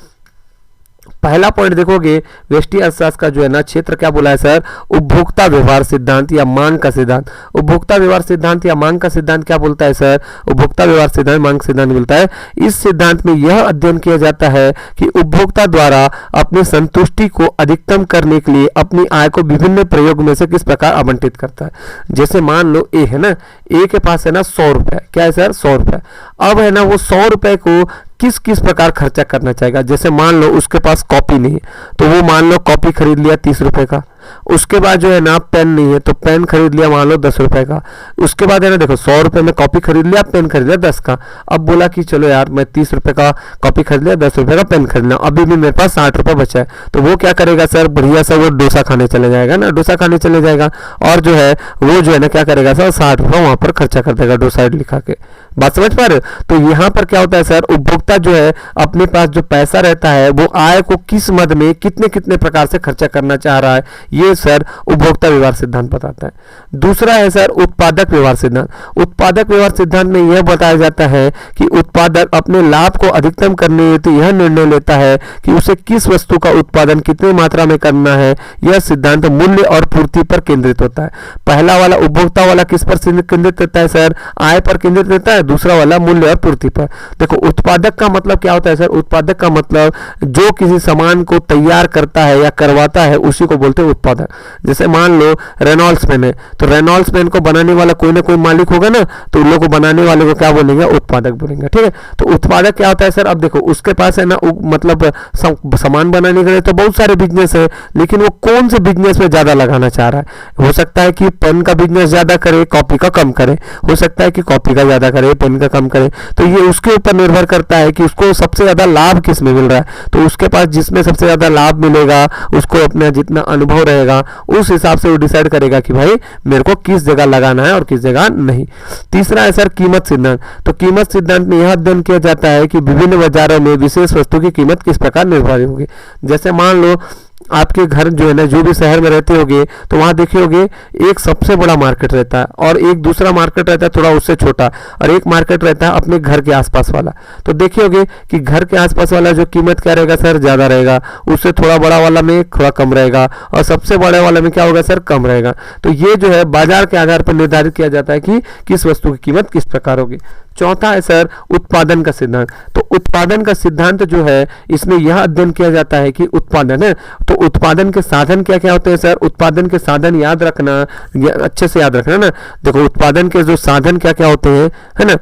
पहला पॉइंट देखोगे व्यष्टि अर्थशास्त्र का जो है ना क्षेत्र क्या बोला है सर, उपभोक्ता व्यवहार सिद्धांत या मांग का सिद्धांत। उपभोक्ता व्यवहार सिद्धांत या मांग का सिद्धांत क्या बोलता है सर, उपभोक्ता व्यवहार सिद्धांत मांग सिद्धांत बोलता है। इस सिद्धांत में यह अध्ययन किया जाता है कि उपभोक्ता द्वारा अपनी संतुष्टि को अधिकतम करने के लिए अपनी आय को विभिन्न प्रयोग में से किस प्रकार आवंटित करता है। जैसे मान लो ए है ना, ए के पास है ना 100 रुपए, क्या है सर 100 रुपए। अब है ना वो 100 रुपए को किस किस प्रकार खर्चा करना चाहेगा। जैसे मान लो उसके पास कॉपी नहीं है, तो वो मान लो कॉपी खरीद लिया 30 रुपए का। उसके बाद जो है ना पेन नहीं है, तो पेन खरीद लिया मान लो 10 रुपए का। उसके बाद है ना देखो 100 रुपए में कॉपी खरीद लिया, पेन खरीद लिया 10 का। अब बोला कि चलो यार मैं 30 रुपए का कॉपी खरीद लिया, 10 रुपए का पेन खरीद लिया, अभी भी मेरे पास 60 रुपए बचा है। तो वो क्या करेगा सर, बढ़िया सा वो डोसा खाने चले जाएगा ना, डोसा खाने चले जाएगा, और जो है वो जो है ना क्या करेगा सर 60 रुपए वहां पर खर्चा कर देगा डोसा इडली खा के। बात समझ पा रहे हो। तो यहाँ पर क्या होता है सर, उपभोक्ता जो है अपने पास जो पैसा रहता है वो आय को किस मद में कितने कितने प्रकार से खर्चा करना चाह रहा है, ये सर उपभोक्ता व्यवहार सिद्धांत बताता है। दूसरा है सर उत्पादक व्यवहार सिद्धांत। उत्पादक व्यवहार सिद्धांत में यह बताया जाता है कि उत्पादक अपने लाभ को अधिकतम करने हेतु यह निर्णय लेता है कि उसे किस वस्तु का उत्पादन कितनी मात्रा में करना है। यह सिद्धांत मूल्य और पूर्ति पर केंद्रित होता है। पहला वाला उपभोक्ता वाला किस पर केंद्रित रहता है सर, आय पर केंद्रित रहता है। दूसरा वाला मूल्य और पूर्ति पर। देखो उत्पादक का मतलब क्या होता है सर, उत्पादक का मतलब जो किसी सामान को तैयार करता है या करवाता है उसी को बोलते हैं उत्पादक। जैसे मान लो रेनॉल्ड्स पेन है, तो रेनॉल्ड्स पेन को बनाने वाला कोई ना कोई मालिक होगा ना, तो उन लोगों को बनाने वाले को क्या बोलेंगे, उत्पादक बोलेंगे। ठीक है, तो उत्पादक क्या होता है सर, अब देखो उसके पास है ना मतलब सामान बनाने के लिए तो बहुत सारे बिजनेस है, लेकिन वो कौन से बिजनेस में ज्यादा लगाना चाह रहा है। हो सकता है कि पेन का बिजनेस ज्यादा करे, कॉपी का कम करे, हो सकता है कि कॉपी का ज्यादा करे, पेन का कम करे। तो ये उसके ऊपर निर्भर करता है कि उसको सबसे ज्यादा लाभ किस में मिल रहा है। तो उसके पास जिसमें सबसे ज्यादा लाभ मिलेगा, उसको अपना जितना अनुभव रहेगा उस हिसाब से वो डिसाइड करेगा कि भाई मेरे को किस जगह लगाना है और किस जगह नहीं। तीसरा है सर कीमत सिद्धांत। तो कीमत सिद्धांत में यह अध्ययन किया जाता है कि विभिन्न बाजारों में विशेष वस्तु की कीमत किस प्रकार निर्भर होगी। जैसे मान लो आपके घर जो है ना, जो भी शहर में रहते होगे तो वहाँ देखे होगे एक सबसे बड़ा मार्केट रहता है और एक दूसरा मार्केट रहता है थोड़ा उससे छोटा, और एक मार्केट रहता है अपने घर के आसपास वाला। तो देखे होगे कि घर के आसपास वाला जो कीमत क्या रहेगा सर, ज़्यादा रहेगा, उससे थोड़ा बड़ा वाला में थोड़ा कम रहेगा, और सबसे बड़े वाला में क्या होगा सर, कम रहेगा। तो ये जो है बाजार के आधार पर निर्धारित किया जाता है कि किस वस्तु की कीमत किस प्रकार होगी। चौथा है सर उत्पादन का सिद्धांत। तो उत्पादन का सिद्धांत जो है इसमें यह अध्ययन किया जाता है कि उत्पादन है, तो उत्पादन के साधन क्या क्या होते हैं सर, उत्पादन के साधन याद रखना, अच्छे से याद रखना ना। देखो उत्पादन के जो साधन क्या क्या होते हैं, है ना,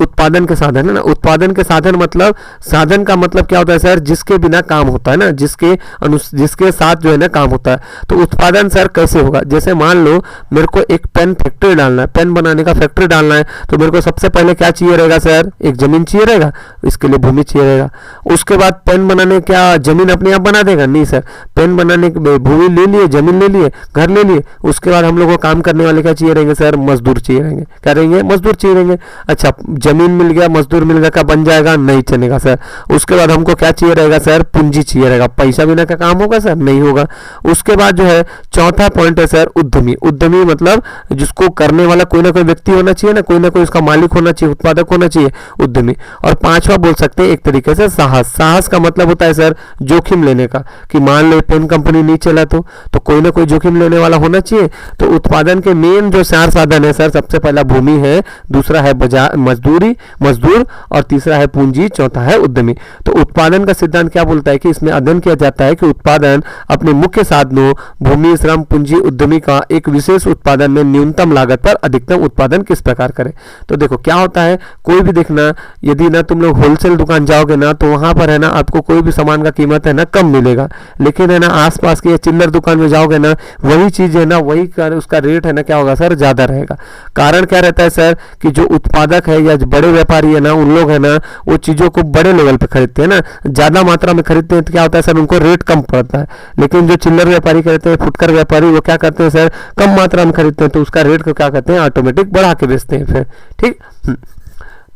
उत्पादन के साधन है ना, उत्पादन के साधन मतलब, साधन का मतलब क्या होता है सर, जिसके बिना काम होता है ना, जिसके साथ जो है ना काम होता है। तो उत्पादन सर कैसे होगा, जैसे मान लो मेरे को एक पेन फैक्ट्री डालना है, पेन बनाने का फैक्ट्री डालना है, तो मेरे को सबसे पहले क्या चाहिए रहेगा सर, एक जमीन चाहिए रहेगा, इसके लिए भूमि चाहिए रहेगा। उसके बाद पेन बनाने, क्या जमीन अपने आप बना देगा, नहीं सर, पेन बनाने की भूमि ले लिए, जमीन ले लिए, घर ले लिए, उसके बाद हम लोग को काम करने वाले क्या चाहिए रहेंगे सर, मजदूर चाहिए रहेंगे, क्या रहेंगे, मजदूर चाहिए रहेंगे। अच्छा जमीन मिल गया, मजदूर मिल गया, क्या बन जाएगा, नहीं चलेगा सर। उसके बाद हमको क्या चाहिए रहेगा सर, पूंजी चाहिए रहेगा, पैसा बिना का काम होगा सर, नहीं होगा। उसके बाद जो है चौथा पॉइंट है सर उद्यमी। उद्यमी मतलब जिसको करने वाला कोई ना कोई व्यक्ति होना चाहिए ना, कोई ना कोई उसका मालिक होना चाहिए, उत्पादक होना चाहिए, उद्यमी। और पांचवा बोल सकते हैं एक तरीके से साहस। साहस का मतलब होता है सर जोखिम लेने का, कि मान लो पेन कंपनी नहीं चला तो कोई ना कोई जोखिम लेने वाला होना चाहिए। तो उत्पादन के मेन जो चार साधन है सर, सबसे पहला भूमि है, दूसरा है बाजार मजदूर, और तीसरा है पूंजी, चौथा है उद्यमी। तो उत्पादन का सिद्धांत क्या बोलता है कि इसमें अध्ययन किया जाता है कि उत्पादन अपने मुख्य साधनों भूमि, श्रम, पूंजी, उद्यमी का एक विशेष उत्पादन में न्यूनतम लागत पर अधिकतम उत्पादन किस प्रकार करे। तो देखो क्या होता है, कोई भी देखना, यदि ना तुम लोग होलसेल दुकान जाओगे ना तो वहां पर है ना आपको कोई भी सामान का कीमत है ना कम मिलेगा, लेकिन है ना आसपास की चिल्लर दुकान में जाओगे ना वही चीज है ना, वही उसका रेट है ना क्या होगा सर, ज्यादा रहेगा। कारण क्या रहता है सर, कि जो उत्पादक है या बड़े व्यापारी है ना, उन लोग है ना वो चीजों को बड़े लेवल पे खरीदते हैं ना, ज्यादा मात्रा में खरीदते हैं, तो क्या होता है सर, उनको रेट कम पड़ता है। लेकिन जो चिल्लर व्यापारी कहते हैं, फुटकर व्यापारी, वो क्या करते हैं सर, कम मात्रा में खरीदते हैं, तो उसका रेट को क्या करते हैं, ऑटोमेटिक बढ़ा के बेचते हैं फिर। ठीक।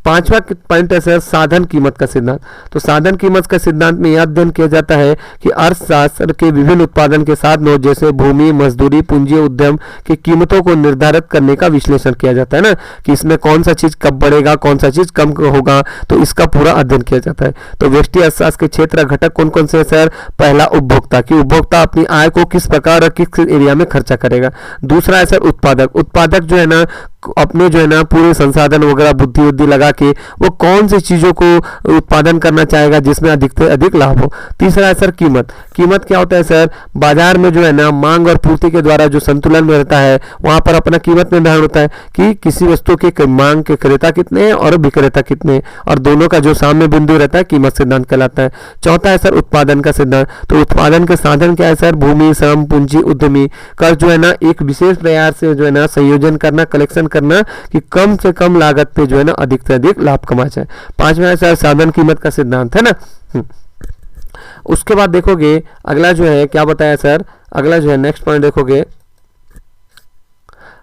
पांचवा पॉइंट है सर साधन कीमत का सिद्धांत। तो साधन कीमत का सिद्धांत में यह अध्ययन किया जाता है कि अर्थशास्त्र के विभिन्न उत्पादन के साधनों जैसे भूमि, मजदूरी, पूंजी, उद्यम की कीमतों को निर्धारित करने का विश्लेषण किया जाता है ना, कि इसमें कौन सा चीज कब बढ़ेगा, कौन सा चीज कम होगा, तो इसका पूरा अध्ययन किया जाता है। तो व्यष्टि अर्थशास्त्र के क्षेत्र घटक कौन कौन से है सर, पहला उपभोक्ता, कि उपभोक्ता अपनी आय को किस प्रकार और किस एरिया में खर्चा करेगा। दूसरा है सर उत्पादक। उत्पादक जो है ना अपने जो है ना पूरे संसाधन वगैरह बुद्धि बुद्धि लगा के वो कौन सी चीजों को उत्पादन करना चाहेगा जिसमें अधिक से अधिक लाभ हो। तीसरा है सर कीमत। कीमत क्या होता है सर, बाजार में जो है ना मांग और पूर्ति के द्वारा जो संतुलन में रहता है वहां पर अपना कीमत निर्धारण होता है कि किसी वस्तु के मांग के क्रेता कितने हैं और विक्रेता कितने हैं, और दोनों का जो साम्य बिंदु रहता है कीमत सिद्धांत कहलाता है। चौथा है सर उत्पादन का सिद्धांत। तो उत्पादन के साधन क्या है सर, भूमि, श्रम, पूंजी, उद्यमी का जो है ना एक विशेष प्रयास से जो है ना संयोजन करना, कलेक्शन करना, कि कम से कम लागत पे जो है ना अधिक से अधिक लाभ कमा जाए। पांचवा है सर साधन कीमत का सिद्धांत, है ना। उसके बाद देखोगे अगला जो है क्या बताया सर, अगला जो है नेक्स्ट पॉइंट देखोगे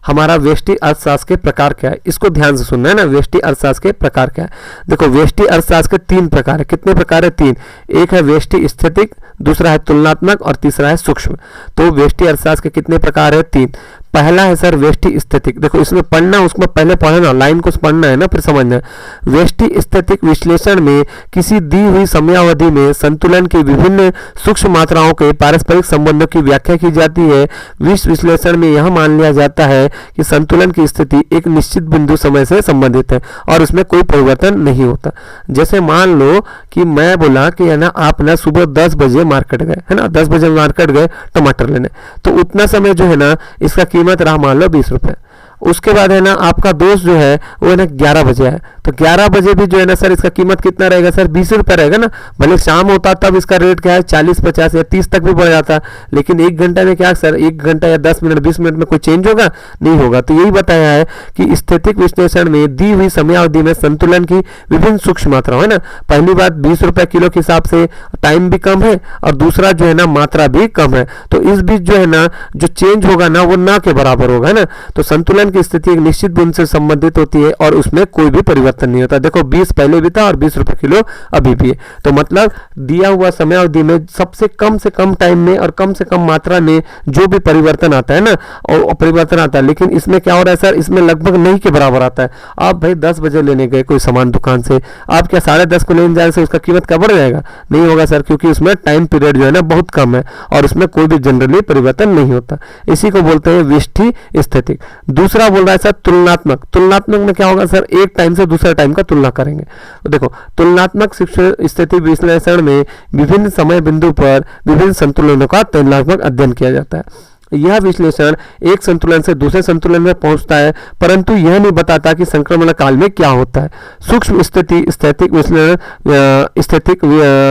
हमारा व्यष्टि अर्थशास्त्र के प्रकार क्या है। इसको ध्यान से सुनना है ना, व्यष्टि अर्थशास्त्र के प्रकार क्या है। देखो व्यष्टि अर्थशास्त्र के तीन प्रकार है। कितने प्रकार है, तीन। एक है व्यष्टि स्थितिक, दूसरा है तुलनात्मक और तीसरा है सूक्ष्म। तो व्यष्टि अर्थशास्त्र के कितने प्रकार है, तीन। पहला है सर व्यष्टि स्थितिक। देखो इसमें पढ़ना, उसमें पहले पढ़ना, लाइन को पढ़ना है ना फिर समझना। व्यष्टि स्थितिक विश्लेषण में किसी दी हुई समयावधि में संतुलन की विभिन्न सूक्ष्म मात्राओं के पारस्परिक संबंधों की व्याख्या की जाती है। विश्लेषण में यह मान लिया जाता है कि संतुलन की स्थिति एक निश्चित बिंदु समय से संबंधित है और उसमें कोई परिवर्तन नहीं होता। जैसे मान लो कि मैं बोला कि है ना आप ना सुबह 10 बजे मार्केट गए, है ना, 10 बजे मार्केट गए टमाटर लेने, तो उतना समय जो है ना इसका कीमत रहा मान लो 20 रुपए। उसके बाद है ना आपका दोस्त जो है वो है ना 11 बजे है, तो 11 बजे भी जो है ना सर इसका कीमत कितना रहेगा सर, 20 रुपये रहेगा ना। भले शाम होता तब इसका रेट क्या है 40, 50 या 30 तक भी बढ़ जाता, लेकिन 1 घंटा में क्या सर, 1 घंटा या 10 मिनट 20 मिनट में कोई चेंज होगा, नहीं होगा। तो यही बताया है कि स्थितिक विश्लेषण में दी हुई समयावधि में संतुलन की विभिन्न सूक्ष्म मात्रा है ना। पहली बात 20 रुपये किलो के हिसाब से टाइम भी कम है और दूसरा जो है ना मात्रा भी कम है, तो इस बीच जो है ना जो चेंज होगा ना वो ना के बराबर होगा, है ना। तो संतुलन की स्थिति एक निश्चित बिंदु से संबंधित होती है और उसमें कोई भी परिवर्तन परिवर्तन नहीं होता। देखो 20 पहले भी था और 20 रुपए किलो अभी भी है। तो मतलब दिया हुआ समय अवधि में सबसे से कम टाइम में और कम से कम मात्रा में जो भी परिवर्तन आता है ना, और परिवर्तन आता है, लेकिन इसमें क्या हो रहा है सर, इसमें लगभग नहीं के बराबर आता है। आप भाई 10 बजे लेने गए कोई सामान दुकान से, आप क्या 10:30 को लेने जाने से उसका कीमत क्या बढ़ जाएगा? नहीं होगा सर, क्योंकि उसमें टाइम पीरियड जो है ना बहुत कम है और उसमें कोई भी जनरली परिवर्तन नहीं होता। इसी को बोलते हैं व्यष्टि स्थितिक। दूसरा बोल रहा है सर तुलनात्मक। तुलनात्मक में क्या होगा सर, एक टाइम से दूसरे टाइम का तुलना करेंगे। तो देखो तुलनात्मक स्थिति विश्लेषण में विभिन्न समय बिंदु पर विभिन्न संतुलनों का तुलनात्मक अध्ययन किया जाता है। यह विश्लेषण एक संतुलन से दूसरे संतुलन में पहुंचता है, परंतु यह नहीं बताता कि संक्रमण काल में क्या होता है। सूक्ष्म स्थैतिक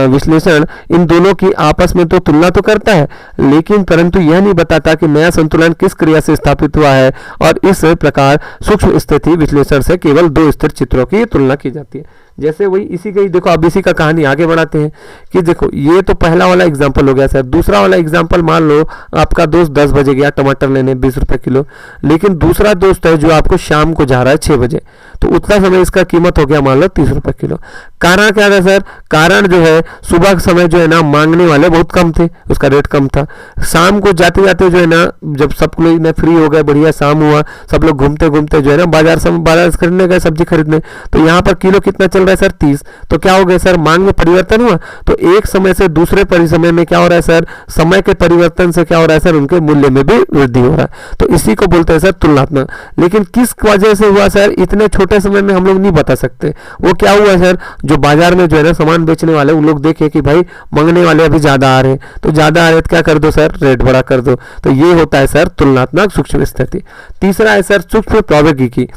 विश्लेषण इन दोनों की आपस में तो तुलना तो करता है, लेकिन परंतु यह नहीं बताता कि नया संतुलन किस क्रिया से स्थापित हुआ है, और इस प्रकार सूक्ष्म स्थिति विश्लेषण से केवल दो स्थिर चित्रों की तुलना की जाती है। जैसे वही इसी का ही देखो, अब इसी का कहानी आगे बढ़ाते हैं कि देखो ये तो पहला वाला एग्जाम्पल हो गया सर। दूसरा वाला एग्जाम्पल, मान लो आपका दोस्त 10 बजे गया टमाटर लेने 20 रुपए किलो, लेकिन दूसरा दोस्त है जो आपको शाम को जा रहा है 6 बजे, तो उतना समय इसका कीमत हो गया मान लो 30 रुपए किलो। कारण क्या था सर? कारण जो है सुबह के समय जो है ना मांगने वाले बहुत कम थे, उसका रेट कम था। शाम को जाते जाते जो है ना, जब सब लोग ना फ्री हो गए, बढ़िया शाम हुआ, सब लोग घूमते घूमते जो है ना बाजार से खरीदने गए, सब्जी खरीदने, तो यहाँ पर किलो कितना चल रहा है सर? 30। तो क्या हो गया सर, मांग में परिवर्तन हुआ। तो एक समय से दूसरे समय में क्या हो रहा है सर, समय के परिवर्तन से क्या हो रहा है सर, उनके मूल्य में भी वृद्धि हो रहा है। तो इसी को बोलते हैं सर तुलनात्मक। लेकिन किस वजह से हुआ सर, इतने छोटे समय में हम लोग नहीं बता सकते। वो क्या हुआ सर, जो बाजार में जो है ना सामान बेचने वाले, उन लोग देखे कि भाई मांगने वाले अभी ज्यादा आ रहे हैं, तो ज्यादा आ रहे हैं तो क्या कर दो सर, रेट बढ़ा कर दो। तो ये होता है सर तुलनात्मक सूक्ष्म स्थिति। तीसरा है सर सूक्ष्म प्रौद्योगिकी।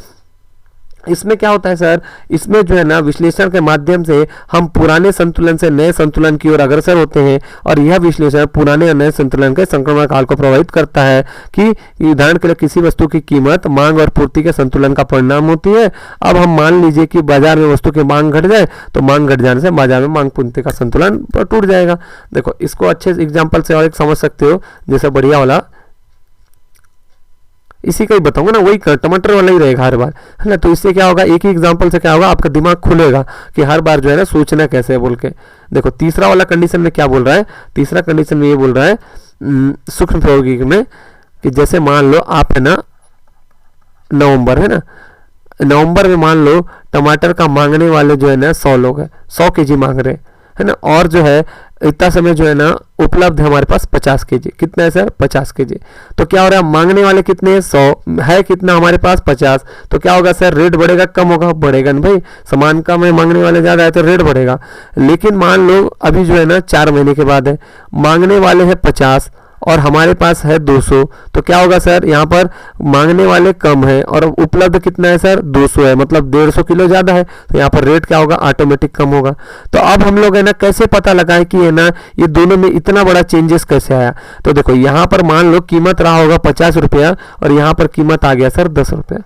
इसमें क्या होता है सर, इसमें जो है ना विश्लेषण के माध्यम से हम पुराने संतुलन से नए संतुलन की ओर अग्रसर होते हैं, और यह विश्लेषण पुराने और नए संतुलन के संक्रमण काल को प्रभावित करता है कि उदाहरण के लिए किसी वस्तु की कीमत मांग और पूर्ति के संतुलन का परिणाम होती है। अब हम मान लीजिए कि बाजार में वस्तु की मांग घट जाए, तो मांग घट जाने से बाजार में मांग पूर्ति का संतुलन टूट जाएगा। देखो इसको अच्छे एग्जाम्पल से और एक समझ सकते हो, जैसे बढ़िया वाला इसी का ही बताऊंगा ना, वही टमाटर वाला ही रहेगा हर बार, है ना। तो इससे क्या होगा, एक ही एग्जांपल से क्या होगा, आपका दिमाग खुलेगा कि हर बार जो है ना सोचना कैसे है बोल के। देखो तीसरा वाला कंडीशन में क्या बोल रहा है, तीसरा कंडीशन में ये बोल रहा है सूक्ष्म प्रौद्योगिकी में कि जैसे मान लो आप है ना नवंबर, है ना, नवंबर में मान लो टमाटर का मांगने वाले जो है ना 100 लोग हैं, 100 kg मांग रहे हैं, है ना, और जो है इतना समय जो है ना उपलब्ध है हमारे पास 50 kg। कितना है सर, 50 kg। तो क्या हो रहा है, मांगने वाले कितने हैं, 100 है, कितना हमारे पास 50। तो क्या होगा सर, रेट बढ़ेगा कम होगा, बढ़ेगा नहीं भाई, सामान कम है मांगने वाले ज़्यादा है तो रेट बढ़ेगा। लेकिन मान लो अभी जो है ना 4 महीने के बाद है, मांगने वाले हैं 50 और हमारे पास है 200, तो क्या होगा सर, यहाँ पर मांगने वाले कम है और उपलब्ध कितना है सर, 200 है, मतलब 150 किलो ज़्यादा है, तो यहाँ पर रेट क्या होगा, ऑटोमेटिक कम होगा। तो अब हम लोग है ना कैसे पता लगाएं कि है ना ये दोनों में इतना बड़ा चेंजेस कैसे आया। तो देखो यहाँ पर मान लो कीमत रहा होगा 50 रुपया और यहाँ पर कीमत आ गया सर 10 रुपया,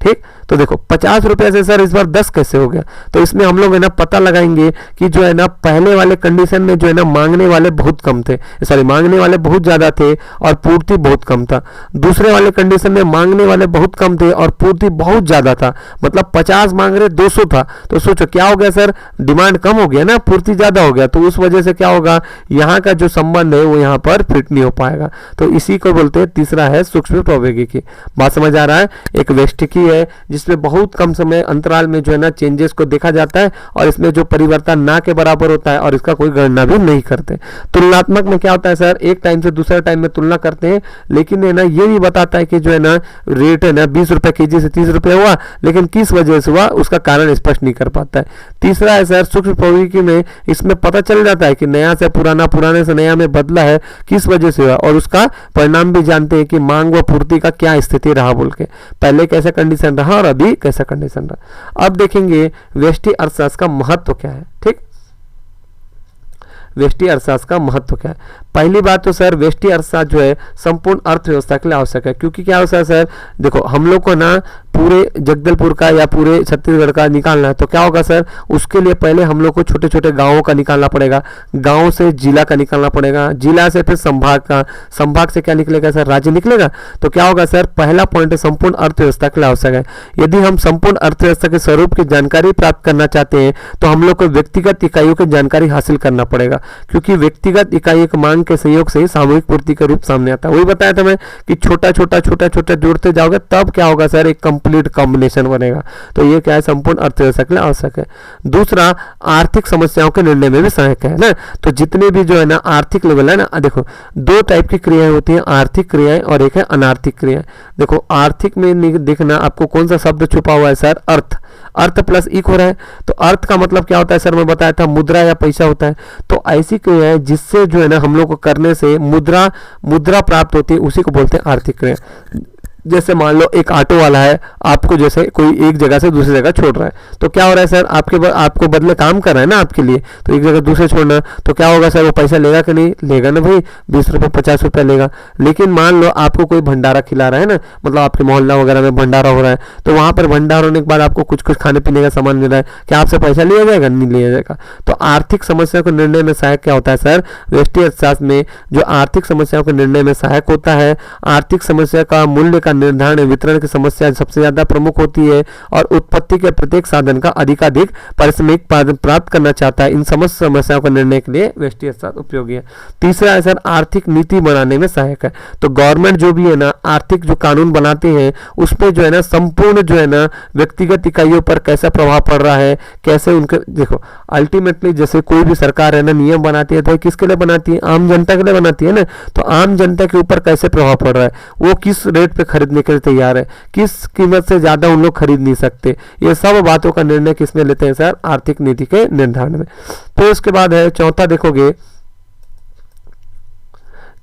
ठीक। तो देखो 50 रुपये से सर इस बार 10 कैसे हो गया। तो इसमें हम लोग है ना पता लगाएंगे कि जो है ना पहले वाले कंडीशन में जो है ना मांगने वाले बहुत कम थे, सॉरी मांगने वाले बहुत ज़्यादा थे और पूर्ति बहुत कम था। दूसरे वाले कंडीशन में मांगने वाले बहुत कम थे और पूर्ति बहुत ज़्यादा था, मतलब 50 मांग रहे 200 था। तो सोचो क्या हो गया सर, डिमांड कम हो गया ना, पूर्ति ज़्यादा हो गया, तो उस वजह से क्या होगा, यहाँ का जो संबंध है वो यहाँ पर फिट नहीं हो पाएगा। तो इसी को बोलते हैं तीसरा है सूक्ष्म प्रौद्योगिकी। बात समझ आ रहा है, एक व्यष्टिकी है जिसमें बहुत कम समय अंतराल में जो है ना चेंजेस को देखा जाता है और इसमें जो परिवर्तन ना के बराबर होता है और इसका कोई गणना भी नहीं करते। तुलनात्मक में क्या होता है सर, एक टाइम से दूसरे टाइम में तुलना करते हैं, लेकिन है ना ये नहीं बताता है कि जो है ना रेट है ना 20 रुपए kg से 30 रुपए हुआ, लेकिन किस वजह से हुआ उसका कारण स्पष्ट नहीं कर पाता है। तीसरा है सर सूक्ष्म प्रौद्योगिकी में, इसमें पता चल जाता है कि नया से पुराना, पुराने से नया में बदला है, किस वजह से हुआ और उसका परिणाम भी जानते हैं कि मांग व पूर्ति का क्या स्थिति रहा बोल के, पहले कैसा कंडीशन रहा और अभी कैसा कंडीशन रहा। अब देखेंगे व्यष्टि अर्थशास्त्र का महत्व क्या है, ठीक। व्यष्टि अर्थशास्त्र का महत्व क्या है। पहली बात तो सर व्यष्टि अर्थशास्त्र जो है संपूर्ण अर्थव्यवस्था के लिए आवश्यक है, क्योंकि क्या होता है सर, देखो हम लोग को ना पूरे जगदलपुर का या पूरे छत्तीसगढ़ का निकालना है, तो क्या होगा सर, उसके लिए पहले हम लोग को छोटे छोटे गांवों का निकालना पड़ेगा, गांव से जिला का निकालना पड़ेगा, जिला से फिर संभाग का, संभाग से क्या निकलेगा सर, राज्य निकलेगा। तो क्या होगा सर, पहला पॉइंट है संपूर्ण अर्थव्यवस्था के लिए आवश्यक है। यदि हम संपूर्ण अर्थव्यवस्था के स्वरूप की जानकारी प्राप्त करना चाहते हैं तो हम लोग को व्यक्तिगत इकाइयों की जानकारी हासिल करना पड़ेगा, क्योंकि व्यक्तिगत इकाइयों की मांग के सहयोग से ही सामूहिक पूर्ति का रूप सामने आता है। वही बताया था मैं कि छोटा छोटा जोड़ते जाओगे तब क्या होगा सर, एक कंप्लीट कॉम्बिनेशन बनेगा। तो ये क्या है, संपूर्ण अर्थव्यवस्था के लिए आवश्यक है। दूसरा, आर्थिक समस्याओं के निर्णय में भी सहायक है ना। तो जितने भी जो है ना आर्थिक लेवल है ना, देखो दो टाइप की क्रियाएं होती हैं, आर्थिक क्रियाएं और एक है अनार्थिक क्रियाएं। देखो आर्थिक में देखना आपको कौन सा शब्द छुपा हुआ है सर, अर्थ, अर्थ प्लस इक हो रहा है। तो अर्थ का मतलब क्या होता है सर, मैं बताया था मुद्रा या पैसा होता है। तो ऐसी क्रिया है जिससे जो है ना हम लोग को करने से मुद्रा प्राप्त होती है, उसी को बोलते हैं आर्थिक क्रिया। जैसे मान लो एक ऑटो वाला है, आपको जैसे कोई एक जगह से दूसरी जगह छोड़ रहा है, तो क्या हो रहा है सर, आपको बदले काम कर रहा है ना आपके लिए, तो एक जगह दूसरे छोड़ना, तो क्या होगा सर, वो पैसा लेगा कि नहीं लेगा ना भाई, 20 रुपये 50 रुपये लेगा। लेकिन मान लो आपको कोई भंडारा खिला रहा है ना, मतलब आपके मोहल्ला वगैरह में भंडारा हो रहा है, तो वहाँ पर भंडारा होने के बाद आपको कुछ कुछ खाने पीने का सामान मिल रहा है, क्या आपसे पैसा लिया जाएगा, नहीं लिया जाएगा। तो आर्थिक समस्या को निर्णय में सहायक क्या होता है सर, व्यष्टि अर्थशास्त्र में जो आर्थिक समस्याओं के निर्णय में सहायक होता है, आर्थिक समस्या का मूल्य का निर्धारण वितरण की समस्या सबसे ज्यादा प्रमुख होती है और उत्पत्ति के प्रत्येक साधन का अधिकाधिक पारिश्रमिक प्राप्त करना चाहता है। इन समस्त समस्याओं का निर्णय के लिए व्यष्टि अर्थशास्त्र उपयोगी है। तीसरा है सर, आर्थिक नीति बनाने में सहायक है। तो गवर्नमेंट जो भी है ना आर्थिक जो कानून बनाते हैं उस पर जो है ना संपूर्ण जो है ना व्यक्तिगत इकाइयों पर कैसा प्रभाव पड़ रहा है, कैसे उनके, देखो अल्टीमेटली जैसे कोई भी सरकार है ना नियम बनाती है तो किसके लिए बनाती है, आम जनता के लिए बनाती है ना। तो आम जनता के ऊपर कैसे प्रभाव पड़ रहा है, वो किस रेट पे खरीदने के लिए तैयार है, किस कीमत से ज्यादा उन लोग खरीद नहीं सकते, ये सब बातों का निर्णय किसमें लेते हैं सर, आर्थिक नीति के निर्धारण में। तो इसके बाद है चौथा, देखोगे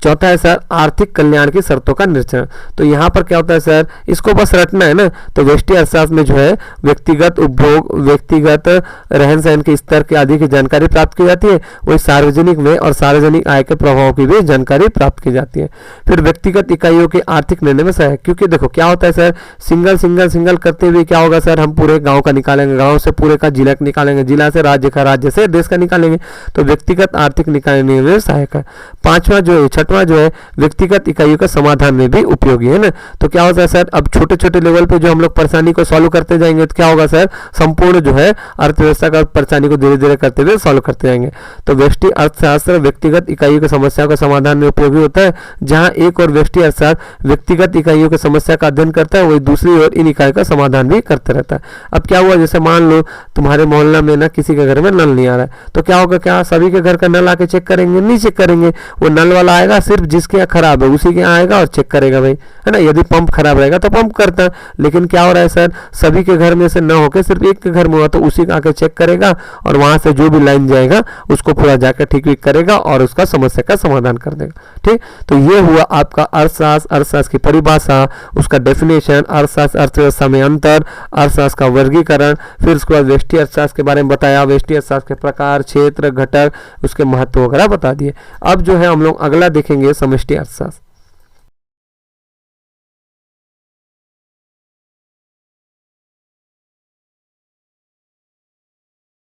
चौथा है सर आर्थिक कल्याण की शर्तों का निरीक्षण। तो यहाँ पर क्या होता है सर, इसको बस रटना है ना। तो व्यष्टि अर्थशास्त्र में जो है व्यक्तिगत उपभोग, व्यक्तिगत रहन सहन के स्तर के आदि की जानकारी प्राप्त की जाती है, वही सार्वजनिक व्यय और सार्वजनिक आय के प्रभाव की भी जानकारी प्राप्त की जाती है। फिर व्यक्तिगत इकाइयों के आर्थिक निर्णय में सहायक, क्योंकि देखो क्या होता है सर, सिंगल करते हुए क्या होगा सर, हम पूरे गाँव का निकालेंगे, गाँव से पूरे का जिला निकालेंगे, जिला से राज्य का, राज्य से देश का निकालेंगे। तो व्यक्तिगत आर्थिक निकालने में सहायक है। पांचवा जो है, छठवां जो है व्यक्तिगत इकाइयों का समाधान में भी उपयोगी है ना। तो क्या होता है सर, अब छोटे छोटे लेवल पे जो हम लोग परेशानी को सॉल्व करते जाएंगे तो क्या होगा सर, संपूर्ण जो है अर्थव्यवस्था का परेशानी को धीरे धीरे करते हुए सॉल्व करते जाएंगे। तो व्यष्टि अर्थशास्त्र व्यक्तिगत इकाइयों की समस्या का समाधान में उपयोगी होता है। जहां एक और व्यष्टि अर्थशास्त्र व्यक्तिगत इकाइयों की समस्या का अध्ययन करता है, वही दूसरी ओर इन इकाइयों का समाधान भी करते रहता है। अब क्या हुआ, जैसे मान लो तुम्हारे मोहल्ला में ना किसी के घर में नल नहीं आ रहा है, तो क्या होगा, क्या सभी के घर का नल आके चेक करेंगे, नहीं चेक करेंगे। वो नल वाला आएगा, सिर्फ जिसके यहाँ खराब है उसी के यहाँ आएगा और चेक करेगा भाई, है ना। यदि पंप खराब रहेगा तो पंप करता है, लेकिन क्या हो रहा है सर, सभी के घर में से न होकर सिर्फ एक के घर में हुआ तो उसी का आके चेक करेगा और वहां से जो भी लाइन जाएगा उसको पूरा जाकर ठीक करेगा और उसका समस्या का समाधान कर देगा। ठीक, तो ये हुआ आपका अर्थशास्त्र, अर्थशास्त्र की परिभाषा, उसका डेफिनेशन, अर्थशास्त्र अर्थव्यवस्था में अंतर, अर्थशास्त्र का वर्गीकरण, फिर उसके बाद व्यष्टि अर्थशास्त्र के बारे में बताया, व्यष्टि अर्थशास्त्र के प्रकार, क्षेत्र, घटक, उसके महत्व वगैरह बता दिए। अब जो है हम लोग अगला देखेंगे समष्टि अर्थशास्त्र।